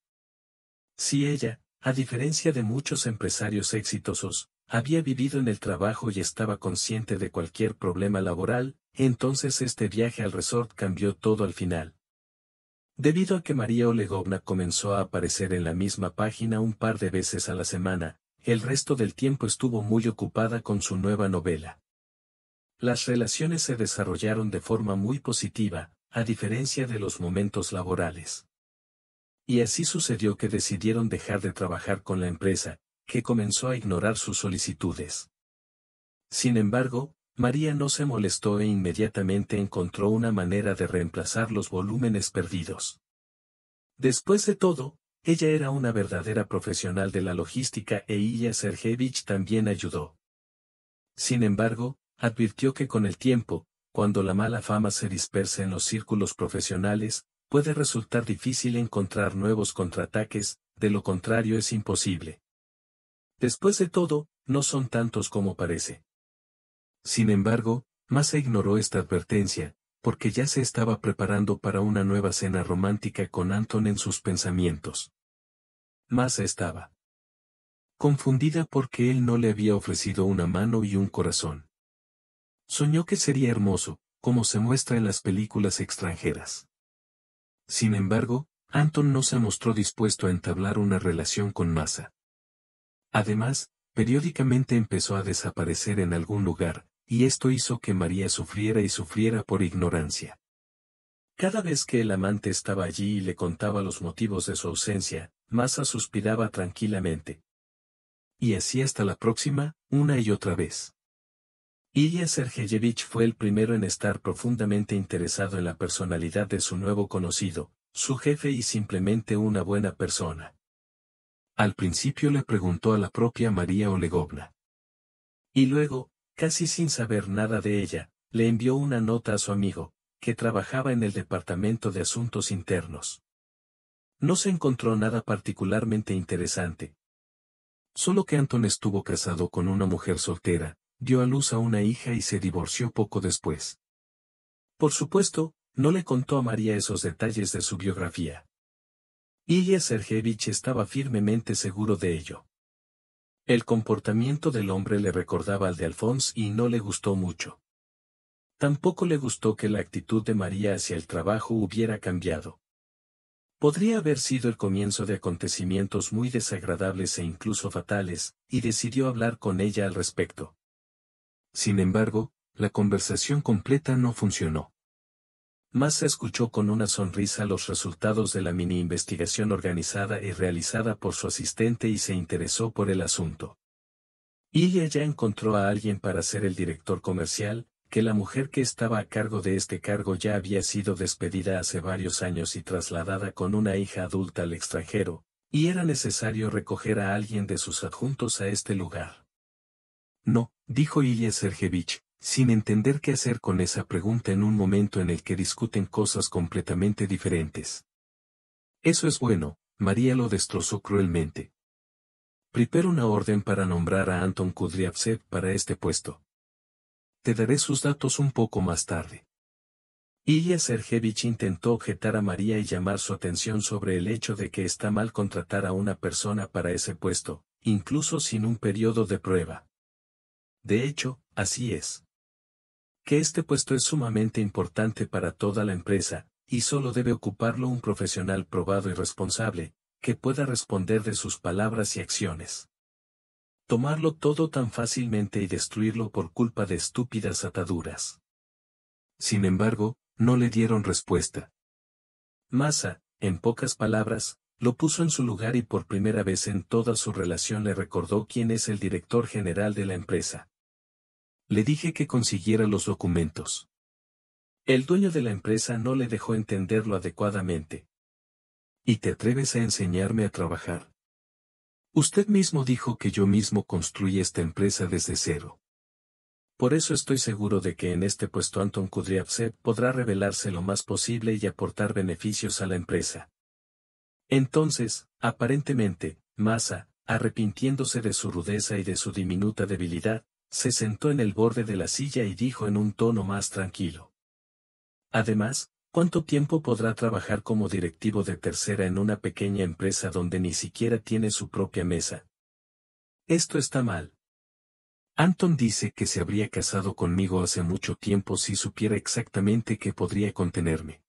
Si ella, a diferencia de muchos empresarios exitosos, había vivido en el trabajo y estaba consciente de cualquier problema laboral, entonces este viaje al resort cambió todo al final. Debido a que María Olegovna comenzó a aparecer en la misma página un par de veces a la semana, el resto del tiempo estuvo muy ocupada con su nueva novela. Las relaciones se desarrollaron de forma muy positiva, a diferencia de los momentos laborales. Y así sucedió que decidieron dejar de trabajar con la empresa, que comenzó a ignorar sus solicitudes. Sin embargo, María no se molestó e inmediatamente encontró una manera de reemplazar los volúmenes perdidos. Después de todo, ella era una verdadera profesional de la logística e Ilya Sergeyevich también ayudó. Sin embargo, advirtió que con el tiempo, cuando la mala fama se dispersa en los círculos profesionales, puede resultar difícil encontrar nuevos contraataques, de lo contrario es imposible. Después de todo, no son tantos como parece. Sin embargo, Masa ignoró esta advertencia, porque ya se estaba preparando para una nueva cena romántica con Anton en sus pensamientos. Masa estaba confundida porque él no le había ofrecido una mano y un corazón. Soñó que sería hermoso, como se muestra en las películas extranjeras. Sin embargo, Anton no se mostró dispuesto a entablar una relación con Masa. Además, periódicamente empezó a desaparecer en algún lugar, y esto hizo que María sufriera y sufriera por ignorancia. Cada vez que el amante estaba allí y le contaba los motivos de su ausencia, Masa suspiraba tranquilamente. Y así hasta la próxima, una y otra vez. Ilya Sergeyevich fue el primero en estar profundamente interesado en la personalidad de su nuevo conocido, su jefe y simplemente una buena persona. Al principio le preguntó a la propia María Olegovna. Y luego, casi sin saber nada de ella, le envió una nota a su amigo, que trabajaba en el Departamento de Asuntos Internos. No se encontró nada particularmente interesante. Solo que Anton estuvo casado con una mujer soltera, dio a luz a una hija y se divorció poco después. Por supuesto, no le contó a María esos detalles de su biografía. Ilya Sergeyevich estaba firmemente seguro de ello. El comportamiento del hombre le recordaba al de Alphonse y no le gustó mucho. Tampoco le gustó que la actitud de María hacia el trabajo hubiera cambiado. Podría haber sido el comienzo de acontecimientos muy desagradables e incluso fatales, y decidió hablar con ella al respecto. Sin embargo, la conversación completa no funcionó. Massa escuchó con una sonrisa los resultados de la mini investigación organizada y realizada por su asistente y se interesó por el asunto. Ilya ya encontró a alguien para ser el director comercial, que la mujer que estaba a cargo de este cargo ya había sido despedida hace varios años y trasladada con una hija adulta al extranjero, y era necesario recoger a alguien de sus adjuntos a este lugar. No, dijo Ilya Sergeyevich, sin entender qué hacer con esa pregunta en un momento en el que discuten cosas completamente diferentes. Eso es bueno, María lo destrozó cruelmente. Prepara una orden para nombrar a Anton Kudryavtsev para este puesto. Te daré sus datos un poco más tarde. Ilya Sergeyevich intentó objetar a María y llamar su atención sobre el hecho de que está mal contratar a una persona para ese puesto, incluso sin un periodo de prueba. De hecho, así es. Que este puesto es sumamente importante para toda la empresa, y solo debe ocuparlo un profesional probado y responsable, que pueda responder de sus palabras y acciones. Tomarlo todo tan fácilmente y destruirlo por culpa de estúpidas ataduras. Sin embargo, no le dieron respuesta. Massa, en pocas palabras, lo puso en su lugar y por primera vez en toda su relación le recordó quién es el director general de la empresa. Le dije que consiguiera los documentos. El dueño de la empresa no le dejó entenderlo adecuadamente. ¿Y te atreves a enseñarme a trabajar? Usted mismo dijo que yo mismo construí esta empresa desde cero. Por eso estoy seguro de que en este puesto Anton Kudryavtsev podrá revelarse lo más posible y aportar beneficios a la empresa. Entonces, aparentemente, Massa, arrepintiéndose de su rudeza y de su diminuta debilidad, se sentó en el borde de la silla y dijo en un tono más tranquilo. Además, ¿cuánto tiempo podrá trabajar como directivo de tercera en una pequeña empresa donde ni siquiera tiene su propia mesa? Esto está mal. Anton dice que se habría casado conmigo hace mucho tiempo si supiera exactamente qué podría contenerme.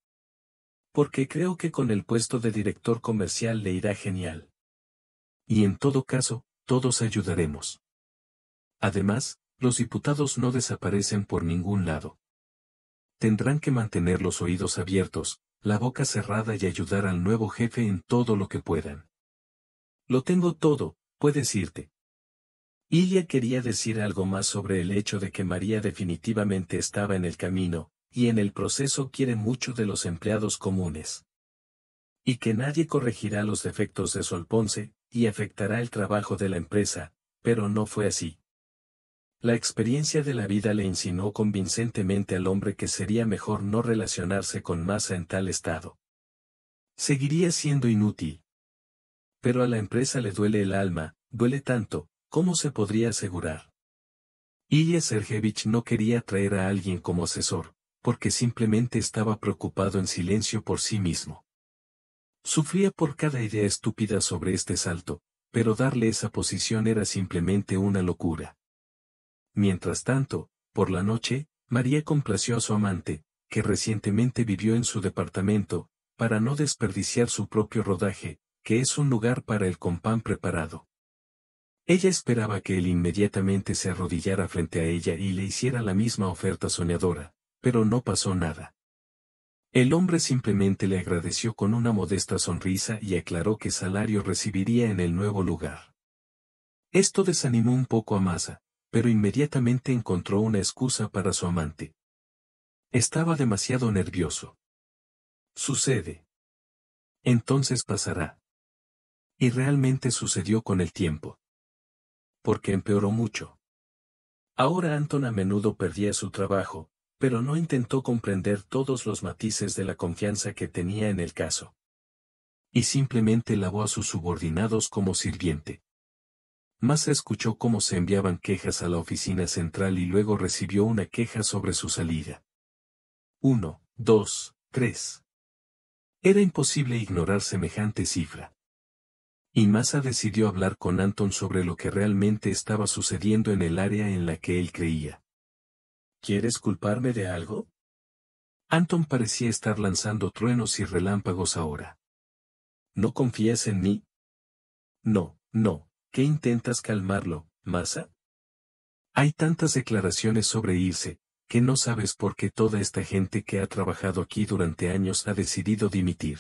Porque creo que con el puesto de director comercial le irá genial. Y en todo caso, todos ayudaremos. Además, los diputados no desaparecen por ningún lado. Tendrán que mantener los oídos abiertos, la boca cerrada y ayudar al nuevo jefe en todo lo que puedan. Lo tengo todo, puedes irte. Ilya quería decir algo más sobre el hecho de que María definitivamente estaba en el camino, y en el proceso quiere mucho de los empleados comunes. Y que nadie corregirá los defectos de Solponce, y afectará el trabajo de la empresa, pero no fue así. La experiencia de la vida le insinuó convincentemente al hombre que sería mejor no relacionarse con Massa en tal estado. Seguiría siendo inútil. Pero a la empresa le duele el alma, duele tanto, ¿cómo se podría asegurar? Ilya Sergeyevich no quería traer a alguien como asesor, porque simplemente estaba preocupado en silencio por sí mismo. Sufría por cada idea estúpida sobre este salto, pero darle esa posición era simplemente una locura. Mientras tanto, por la noche, María complació a su amante, que recientemente vivió en su departamento, para no desperdiciar su propio rodaje, que es un lugar para el con pan preparado. Ella esperaba que él inmediatamente se arrodillara frente a ella y le hiciera la misma oferta soñadora, pero no pasó nada. El hombre simplemente le agradeció con una modesta sonrisa y aclaró qué salario recibiría en el nuevo lugar. Esto desanimó un poco a Massa, pero inmediatamente encontró una excusa para su amante. Estaba demasiado nervioso. Sucede. Entonces pasará. Y realmente sucedió con el tiempo. Porque empeoró mucho. Ahora Anton a menudo perdía su trabajo, pero no intentó comprender todos los matices de la confianza que tenía en el caso. Y simplemente lavó a sus subordinados como sirviente. Masa escuchó cómo se enviaban quejas a la oficina central y luego recibió una queja sobre su salida. 1, 2, 3. Era imposible ignorar semejante cifra. Y Masa decidió hablar con Anton sobre lo que realmente estaba sucediendo en el área en la que él creía. ¿Quieres culparme de algo? Anton parecía estar lanzando truenos y relámpagos ahora. ¿No confías en mí? No, no. ¿Qué intentas calmarlo, Masa? Hay tantas declaraciones sobre irse, que no sabes por qué toda esta gente que ha trabajado aquí durante años ha decidido dimitir.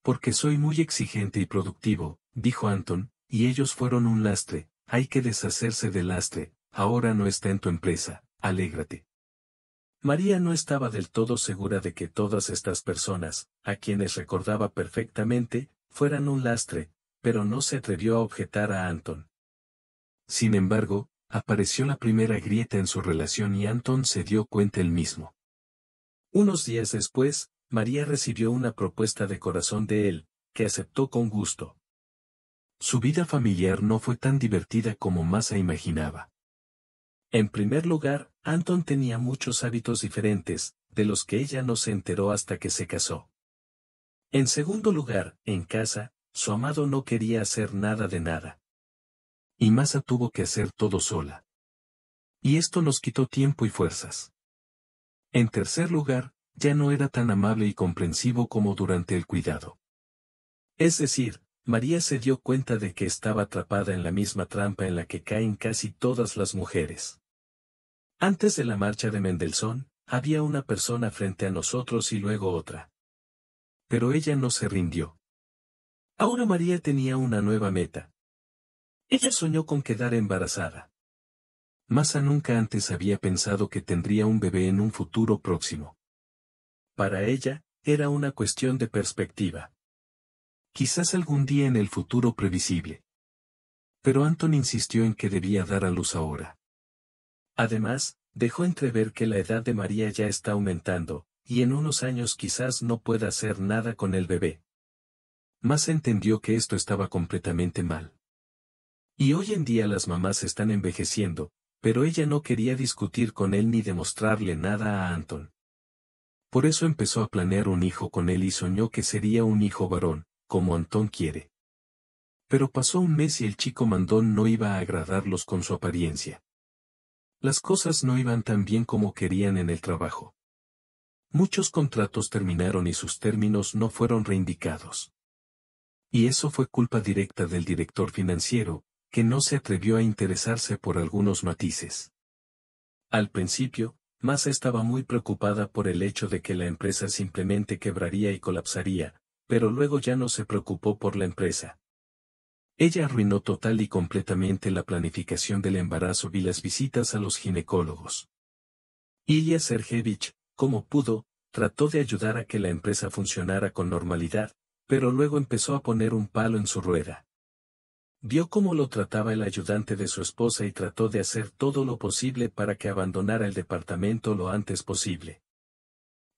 Porque soy muy exigente y productivo, dijo Anton, y ellos fueron un lastre, hay que deshacerse del lastre, ahora no está en tu empresa, alégrate. María no estaba del todo segura de que todas estas personas, a quienes recordaba perfectamente, fueran un lastre, pero no se atrevió a objetar a Anton. Sin embargo, apareció la primera grieta en su relación y Anton se dio cuenta él mismo. Unos días después, María recibió una propuesta de corazón de él, que aceptó con gusto. Su vida familiar no fue tan divertida como Masa imaginaba. En primer lugar, Anton tenía muchos hábitos diferentes, de los que ella no se enteró hasta que se casó. En segundo lugar, en casa, su amado no quería hacer nada de nada. Y Masa tuvo que hacer todo sola. Y esto nos quitó tiempo y fuerzas. En tercer lugar, ya no era tan amable y comprensivo como durante el cuidado. Es decir, María se dio cuenta de que estaba atrapada en la misma trampa en la que caen casi todas las mujeres. Antes de la marcha de Mendelssohn, había una persona frente a nosotros y luego otra. Pero ella no se rindió. Ahora María tenía una nueva meta. Ella soñó con quedar embarazada. Masa nunca antes había pensado que tendría un bebé en un futuro próximo. Para ella, era una cuestión de perspectiva. Quizás algún día en el futuro previsible. Pero Anton insistió en que debía dar a luz ahora. Además, dejó entrever que la edad de María ya está aumentando, y en unos años quizás no pueda hacer nada con el bebé. Masa entendió que esto estaba completamente mal. Y hoy en día las mamás están envejeciendo, pero ella no quería discutir con él ni demostrarle nada a Anton. Por eso empezó a planear un hijo con él y soñó que sería un hijo varón, como Anton quiere. Pero pasó un mes y el chico mandón no iba a agradarlos con su apariencia. Las cosas no iban tan bien como querían en el trabajo. Muchos contratos terminaron y sus términos no fueron reindicados. Y eso fue culpa directa del director financiero, que no se atrevió a interesarse por algunos matices. Al principio, Masa estaba muy preocupada por el hecho de que la empresa simplemente quebraría y colapsaría, pero luego ya no se preocupó por la empresa. Ella arruinó total y completamente la planificación del embarazo y las visitas a los ginecólogos. Ilya Sergeyevich, como pudo, trató de ayudar a que la empresa funcionara con normalidad, pero luego empezó a poner un palo en su rueda. Vio cómo lo trataba el ayudante de su esposa y trató de hacer todo lo posible para que abandonara el departamento lo antes posible.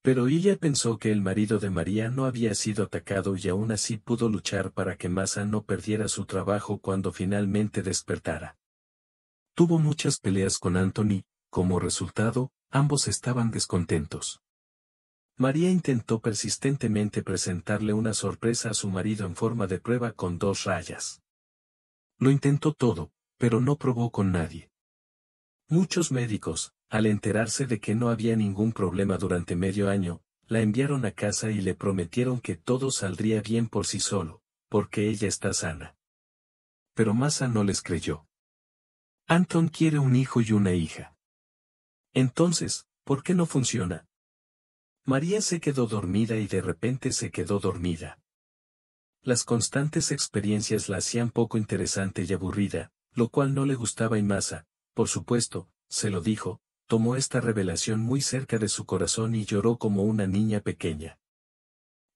Pero ella pensó que el marido de María no había sido atacado y aún así pudo luchar para que Masa no perdiera su trabajo cuando finalmente despertara. Tuvo muchas peleas con Anthony, como resultado, ambos estaban descontentos. María intentó persistentemente presentarle una sorpresa a su marido en forma de prueba con 2 rayas. Lo intentó todo, pero no probó con nadie. Muchos médicos, al enterarse de que no había ningún problema durante medio año, la enviaron a casa y le prometieron que todo saldría bien por sí solo, porque ella está sana. Pero Masa no les creyó. Anton quiere un hijo y una hija. Entonces, ¿por qué no funciona? María se quedó dormida y de repente se quedó dormida. Las constantes experiencias la hacían poco interesante y aburrida, lo cual no le gustaba a Masa, por supuesto, se lo dijo, tomó esta revelación muy cerca de su corazón y lloró como una niña pequeña.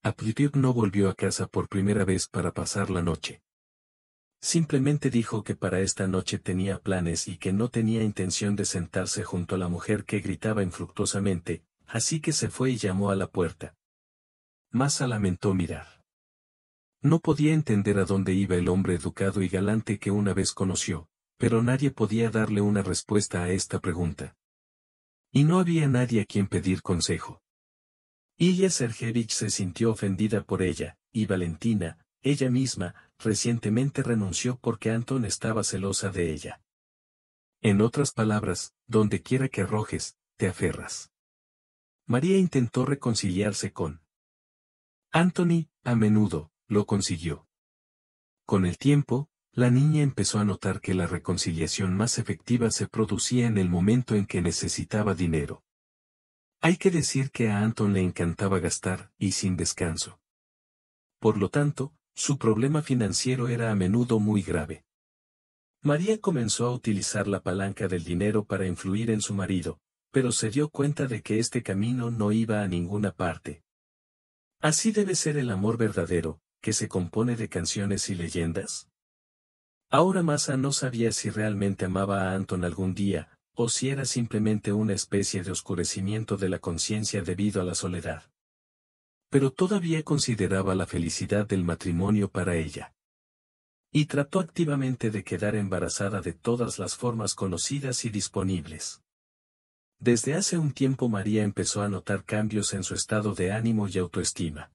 Apripir no volvió a casa por primera vez para pasar la noche. Simplemente dijo que para esta noche tenía planes y que no tenía intención de sentarse junto a la mujer que gritaba infructuosamente, así que se fue y llamó a la puerta. Masa lamentó mirar. No podía entender a dónde iba el hombre educado y galante que una vez conoció, pero nadie podía darle una respuesta a esta pregunta. Y no había nadie a quien pedir consejo. Ilya Sergeyevich se sintió ofendida por ella, y Valentina, ella misma, recientemente renunció porque Anton estaba celosa de ella. En otras palabras, donde quiera que arrojes, te aferras. María intentó reconciliarse con Anthony, a menudo, lo consiguió. Con el tiempo, la niña empezó a notar que la reconciliación más efectiva se producía en el momento en que necesitaba dinero. Hay que decir que a Anton le encantaba gastar, y sin descanso. Por lo tanto, su problema financiero era a menudo muy grave. María comenzó a utilizar la palanca del dinero para influir en su marido, pero se dio cuenta de que este camino no iba a ninguna parte. Así debe ser el amor verdadero, que se compone de canciones y leyendas. Ahora Masa no sabía si realmente amaba a Anton algún día, o si era simplemente una especie de oscurecimiento de la conciencia debido a la soledad. Pero todavía consideraba la felicidad del matrimonio para ella. Y trató activamente de quedar embarazada de todas las formas conocidas y disponibles. Desde hace un tiempo María empezó a notar cambios en su estado de ánimo y autoestima.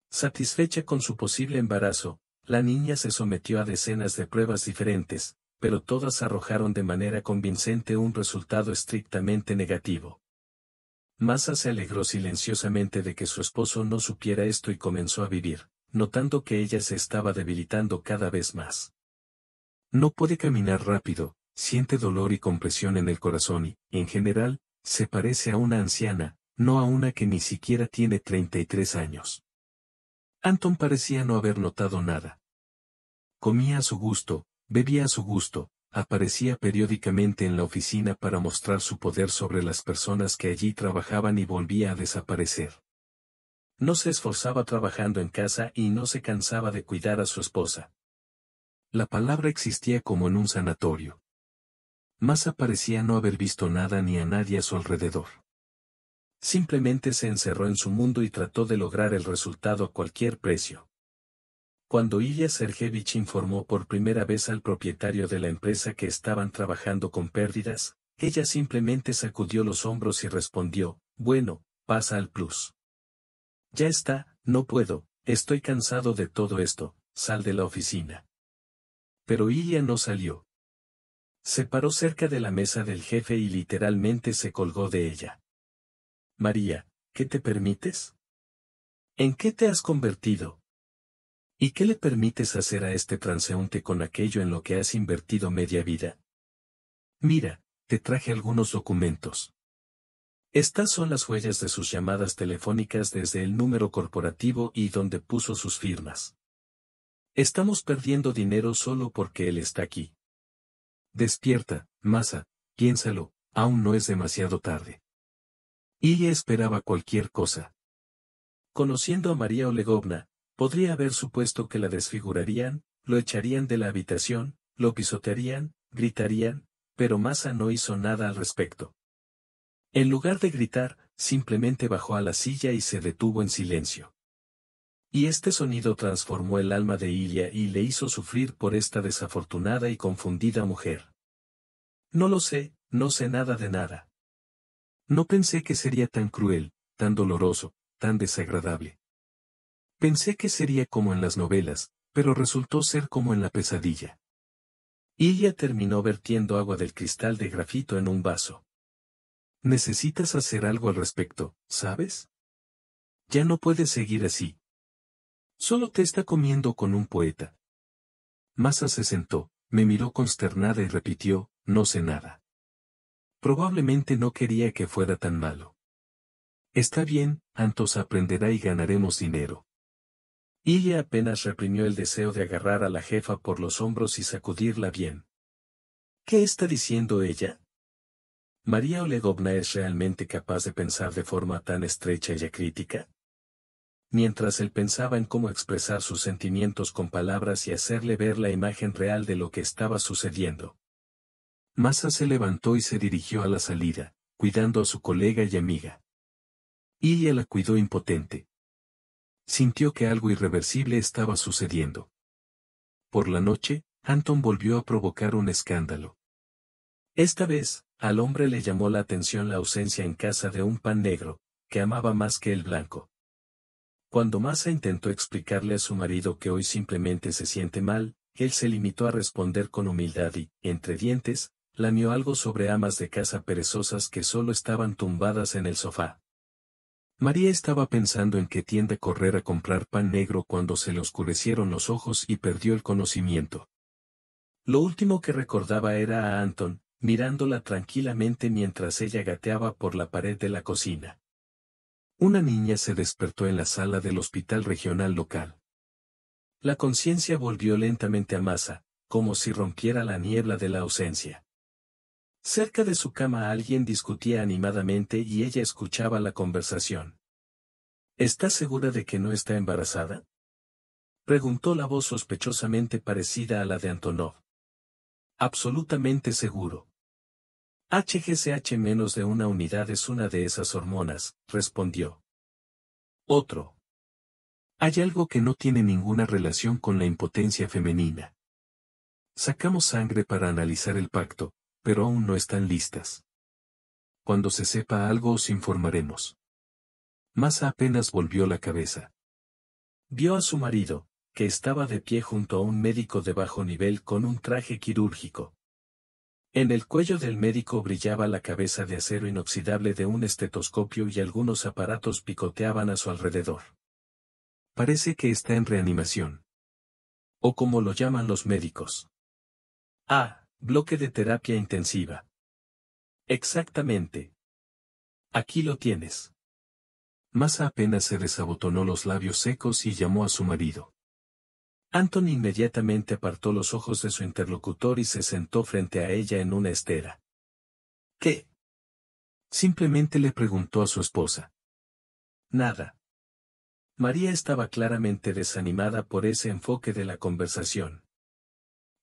Satisfecha con su posible embarazo, la niña se sometió a decenas de pruebas diferentes, pero todas arrojaron de manera convincente un resultado estrictamente negativo. Masa se alegró silenciosamente de que su esposo no supiera esto y comenzó a vivir, notando que ella se estaba debilitando cada vez más. No puede caminar rápido, siente dolor y compresión en el corazón y, en general, se parece a una anciana, no a una que ni siquiera tiene 33 años. Anton parecía no haber notado nada. Comía a su gusto, bebía a su gusto, aparecía periódicamente en la oficina para mostrar su poder sobre las personas que allí trabajaban y volvía a desaparecer. No se esforzaba trabajando en casa y no se cansaba de cuidar a su esposa. La palabra existía como en un sanatorio. Masa parecía no haber visto nada ni a nadie a su alrededor. Simplemente se encerró en su mundo y trató de lograr el resultado a cualquier precio. Cuando Ilya Sergeyevich informó por primera vez al propietario de la empresa que estaban trabajando con pérdidas, ella simplemente sacudió los hombros y respondió, bueno, pasa al plus. Ya está, no puedo, estoy cansado de todo esto, sal de la oficina. Pero Ilya no salió. Se paró cerca de la mesa del jefe y literalmente se colgó de ella. María, ¿qué te permites? ¿En qué te has convertido? ¿Y qué le permites hacer a este transeúnte con aquello en lo que has invertido media vida? Mira, te traje algunos documentos. Estas son las huellas de sus llamadas telefónicas desde el número corporativo y donde puso sus firmas. Estamos perdiendo dinero solo porque él está aquí. Despierta, Masa, piénsalo, aún no es demasiado tarde. Y ella esperaba cualquier cosa. Conociendo a María Olegovna, podría haber supuesto que la desfigurarían, lo echarían de la habitación, lo pisotearían, gritarían, pero Masa no hizo nada al respecto. En lugar de gritar, simplemente bajó a la silla y se detuvo en silencio. Y este sonido transformó el alma de Ilya y le hizo sufrir por esta desafortunada y confundida mujer. No lo sé, no sé nada de nada. No pensé que sería tan cruel, tan doloroso, tan desagradable. Pensé que sería como en las novelas, pero resultó ser como en la pesadilla. Ilya terminó vertiendo agua del cristal de grafito en un vaso. Necesitas hacer algo al respecto, ¿sabes? Ya no puedes seguir así. Solo te está comiendo con un poeta. Masa se sentó, me miró consternada y repitió, no sé nada. Probablemente no quería que fuera tan malo. Está bien, Antos aprenderá y ganaremos dinero. Ella apenas reprimió el deseo de agarrar a la jefa por los hombros y sacudirla bien. ¿Qué está diciendo ella? ¿María Olegovna es realmente capaz de pensar de forma tan estrecha y acrítica? Mientras él pensaba en cómo expresar sus sentimientos con palabras y hacerle ver la imagen real de lo que estaba sucediendo. Masa se levantó y se dirigió a la salida, cuidando a su colega y amiga. Ilya la cuidó impotente. Sintió que algo irreversible estaba sucediendo. Por la noche, Anton volvió a provocar un escándalo. Esta vez, al hombre le llamó la atención la ausencia en casa de un pan negro, que amaba más que el blanco. Cuando Masa intentó explicarle a su marido que hoy simplemente se siente mal, él se limitó a responder con humildad y, entre dientes, lamió algo sobre amas de casa perezosas que solo estaban tumbadas en el sofá. María estaba pensando en qué tienda correr a comprar pan negro cuando se le oscurecieron los ojos y perdió el conocimiento. Lo último que recordaba era a Anton, mirándola tranquilamente mientras ella gateaba por la pared de la cocina. Una niña se despertó en la sala del hospital regional local. La conciencia volvió lentamente a Masa, como si rompiera la niebla de la ausencia. Cerca de su cama alguien discutía animadamente y ella escuchaba la conversación. ¿Estás segura de que no está embarazada?, preguntó la voz sospechosamente parecida a la de Antonov. Absolutamente seguro. HGCH menos de una unidad es una de esas hormonas, respondió. Otro. Hay algo que no tiene ninguna relación con la impotencia femenina. Sacamos sangre para analizar el pacto, pero aún no están listas. Cuando se sepa algo os informaremos. Masa apenas volvió la cabeza. Vio a su marido, que estaba de pie junto a un médico de bajo nivel con un traje quirúrgico. En el cuello del médico brillaba la cabeza de acero inoxidable de un estetoscopio y algunos aparatos picoteaban a su alrededor. Parece que está en reanimación. O como lo llaman los médicos. Bloque de terapia intensiva. Exactamente. Aquí lo tienes. Masa apenas se desabotonó los labios secos y llamó a su marido. Anton inmediatamente apartó los ojos de su interlocutor y se sentó frente a ella en una estera. ¿Qué? Simplemente le preguntó a su esposa. Nada. María estaba claramente desanimada por ese enfoque de la conversación.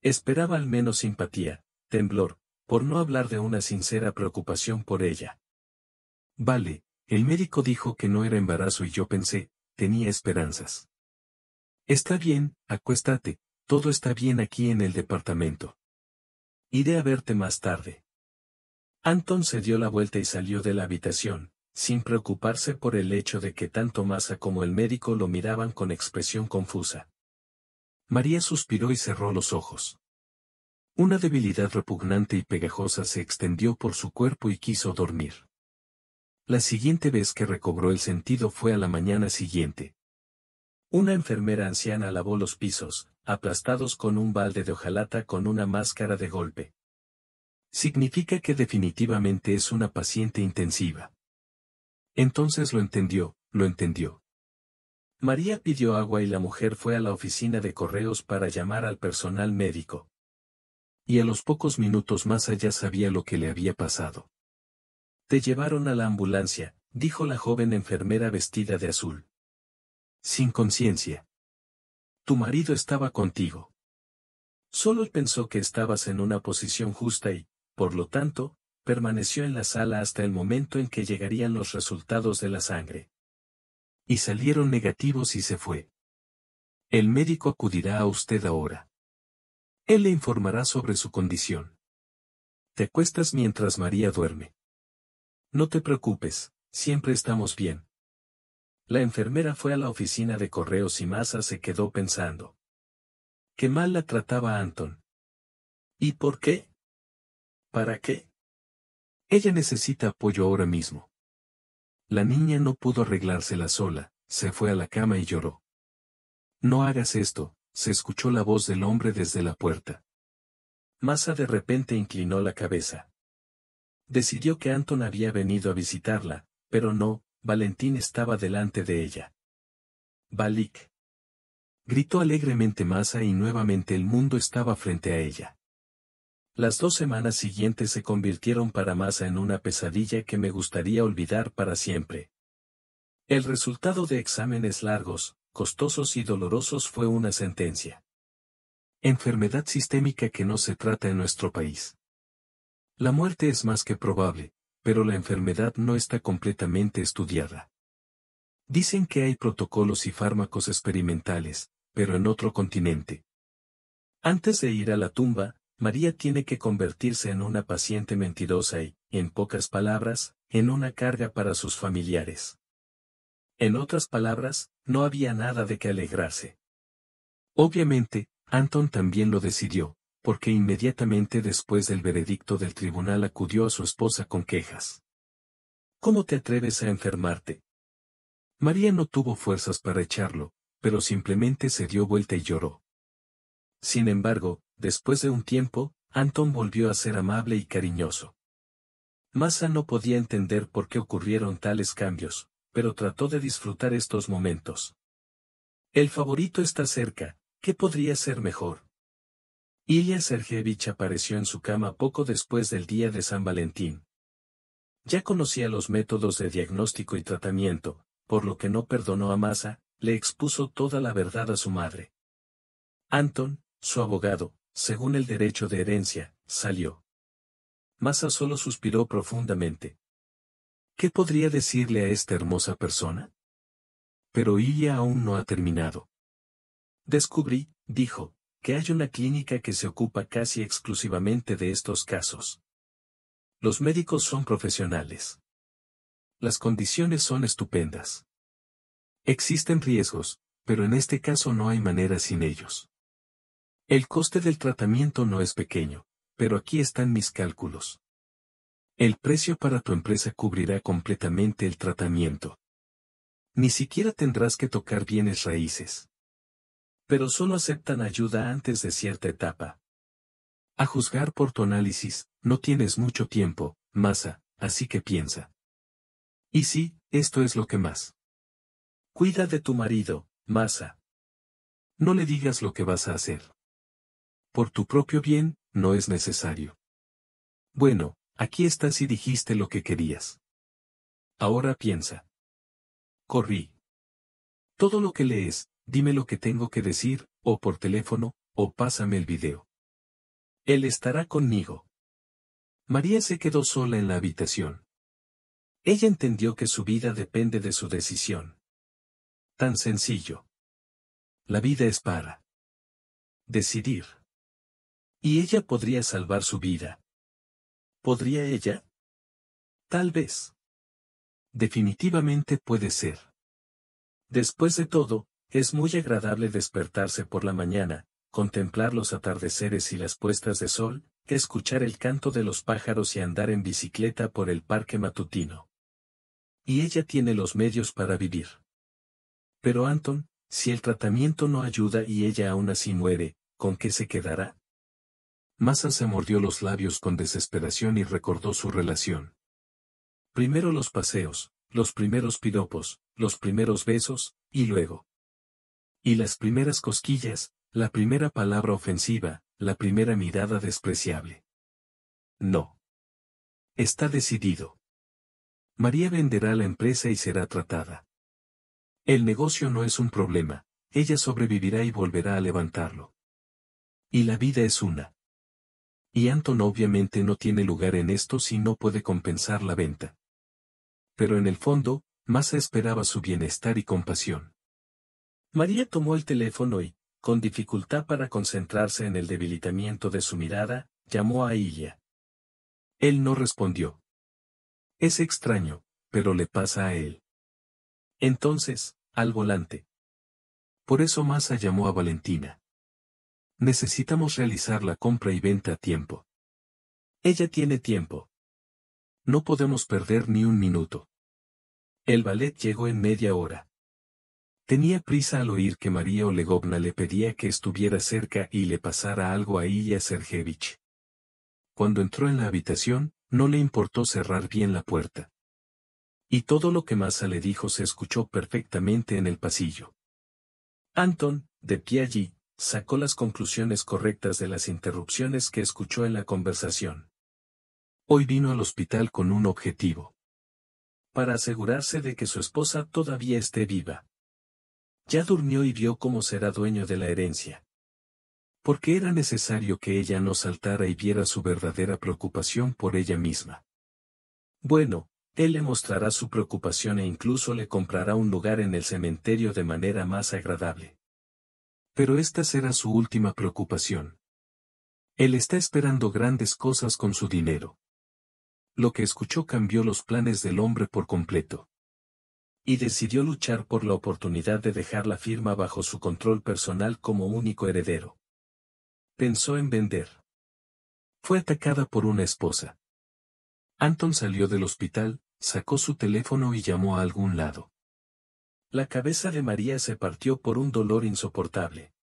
Esperaba al menos simpatía, temblor, por no hablar de una sincera preocupación por ella. Vale, el médico dijo que no era embarazo y yo pensé, tenía esperanzas. Está bien, acuéstate, todo está bien aquí en el departamento. Iré a verte más tarde. Anton se dio la vuelta y salió de la habitación, sin preocuparse por el hecho de que tanto Masa como el médico lo miraban con expresión confusa. María suspiró y cerró los ojos. Una debilidad repugnante y pegajosa se extendió por su cuerpo y quiso dormir. La siguiente vez que recobró el sentido fue a la mañana siguiente. Una enfermera anciana lavó los pisos, aplastados con un balde de hojalata con una máscara de golpe. Significa que definitivamente es una paciente intensiva. Entonces lo entendió. María pidió agua y la mujer fue a la oficina de correos para llamar al personal médico. Y a los pocos minutos más allá sabía lo que le había pasado. Te llevaron a la ambulancia, dijo la joven enfermera vestida de azul. Sin conciencia. Tu marido estaba contigo. Solo él pensó que estabas en una posición justa y, por lo tanto, permaneció en la sala hasta el momento en que llegarían los resultados de la sangre. Y salieron negativos y se fue. El médico acudirá a usted ahora. Él le informará sobre su condición. Te acuestas mientras María duerme. No te preocupes, siempre estamos bien. La enfermera fue a la oficina de correos y Masa se quedó pensando. Qué mal la trataba Anton. ¿Y por qué? ¿Para qué? Ella necesita apoyo ahora mismo. La niña no pudo arreglársela sola, se fue a la cama y lloró. No hagas esto, se escuchó la voz del hombre desde la puerta. Masa de repente inclinó la cabeza. Decidió que Anton había venido a visitarla, pero no, Valentín estaba delante de ella. Valik. Gritó alegremente Masa y nuevamente el mundo estaba frente a ella. Las 2 semanas siguientes se convirtieron para Masa en una pesadilla que me gustaría olvidar para siempre. El resultado de exámenes largos, costosos y dolorosos fue una sentencia. Enfermedad sistémica que no se trata en nuestro país. La muerte es más que probable, pero la enfermedad no está completamente estudiada. Dicen que hay protocolos y fármacos experimentales, pero en otro continente. Antes de ir a la tumba, María tiene que convertirse en una paciente mentirosa y, en pocas palabras, en una carga para sus familiares. En otras palabras, no había nada de que alegrarse. Obviamente, Anton también lo decidió, porque inmediatamente después del veredicto del tribunal acudió a su esposa con quejas. ¿Cómo te atreves a enfermarte? María no tuvo fuerzas para echarlo, pero simplemente se dio vuelta y lloró. Sin embargo, después de un tiempo, Anton volvió a ser amable y cariñoso. Masa no podía entender por qué ocurrieron tales cambios, pero trató de disfrutar estos momentos. El favorito está cerca, ¿qué podría ser mejor? Ilya Sergeyevich apareció en su cama poco después del día de San Valentín. Ya conocía los métodos de diagnóstico y tratamiento, por lo que no perdonó a Masa, le expuso toda la verdad a su madre. Anton, su abogado, según el derecho de herencia, salió. Masa solo suspiró profundamente. ¿Qué podría decirle a esta hermosa persona? Pero Ilya aún no ha terminado. Descubrí, dijo, que hay una clínica que se ocupa casi exclusivamente de estos casos. Los médicos son profesionales. Las condiciones son estupendas. Existen riesgos, pero en este caso no hay manera sin ellos. El coste del tratamiento no es pequeño, pero aquí están mis cálculos. El precio para tu empresa cubrirá completamente el tratamiento. Ni siquiera tendrás que tocar bienes raíces. Pero solo aceptan ayuda antes de cierta etapa. A juzgar por tu análisis, no tienes mucho tiempo, Masa, así que piensa. Y sí, esto es lo que más. Cuida de tu marido, Masa. No le digas lo que vas a hacer. Por tu propio bien, no es necesario. Bueno, aquí estás y dijiste lo que querías. Ahora piensa. Corrí. Todo lo que lees, dime lo que tengo que decir, o por teléfono, o pásame el video. Él estará conmigo. María se quedó sola en la habitación. Ella entendió que su vida depende de su decisión. Tan sencillo. La vida es para decidir. Y ella podría salvar su vida. ¿Podría ella? Tal vez. Definitivamente puede ser. Después de todo, es muy agradable despertarse por la mañana, contemplar los atardeceres y las puestas de sol, escuchar el canto de los pájaros y andar en bicicleta por el parque matutino. Y ella tiene los medios para vivir. Pero Anton, si el tratamiento no ayuda y ella aún así muere, ¿con qué se quedará? Masa se mordió los labios con desesperación y recordó su relación. Primero los paseos, los primeros piropos, los primeros besos, y luego. Y las primeras cosquillas, la primera palabra ofensiva, la primera mirada despreciable. No. Está decidido. María venderá la empresa y será tratada. El negocio no es un problema, ella sobrevivirá y volverá a levantarlo. Y la vida es una. Y Anton obviamente no tiene lugar en esto si no puede compensar la venta. Pero en el fondo, Masa esperaba su bienestar y compasión. María tomó el teléfono y, con dificultad para concentrarse en el debilitamiento de su mirada, llamó a Ilya. Él no respondió. Es extraño, pero le pasa a él. Entonces, al volante. Por eso Masa llamó a Valentina. Necesitamos realizar la compra y venta a tiempo. Ella tiene tiempo. No podemos perder ni un minuto. El ballet llegó en media hora. Tenía prisa al oír que María Olegovna le pedía que estuviera cerca y le pasara algo a Ilya Sergeyevich. Cuando entró en la habitación, no le importó cerrar bien la puerta. Y todo lo que Masa le dijo se escuchó perfectamente en el pasillo. Anton, de pie allí, sacó las conclusiones correctas de las interrupciones que escuchó en la conversación. Hoy vino al hospital con un objetivo. Para asegurarse de que su esposa todavía esté viva. Ya durmió y vio cómo será dueño de la herencia. Porque era necesario que ella no saltara y viera su verdadera preocupación por ella misma. Bueno, él le mostrará su preocupación e incluso le comprará un lugar en el cementerio de manera más agradable. Pero esta será su última preocupación. Él está esperando grandes cosas con su dinero. Lo que escuchó cambió los planes del hombre por completo. Y decidió luchar por la oportunidad de dejar la firma bajo su control personal como único heredero. Pensó en vender. Fue atacada por una esposa. Anton salió del hospital, sacó su teléfono y llamó a algún lado. La cabeza de María se partió por un dolor insoportable.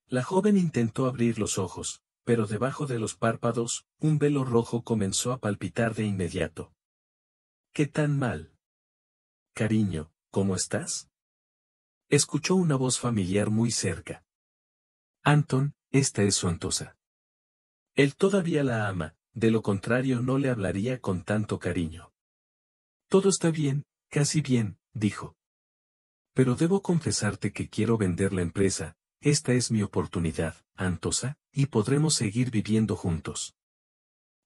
La joven intentó abrir los ojos, pero debajo de los párpados, un velo rojo comenzó a palpitar de inmediato. ¿Qué tan mal? Cariño, ¿cómo estás? Escuchó una voz familiar muy cerca. Anton, esta es su Antosa. Él todavía la ama, de lo contrario no le hablaría con tanto cariño. Todo está bien, casi bien, dijo. Pero debo confesarte que quiero vender la empresa, esta es mi oportunidad, Antosa, y podremos seguir viviendo juntos.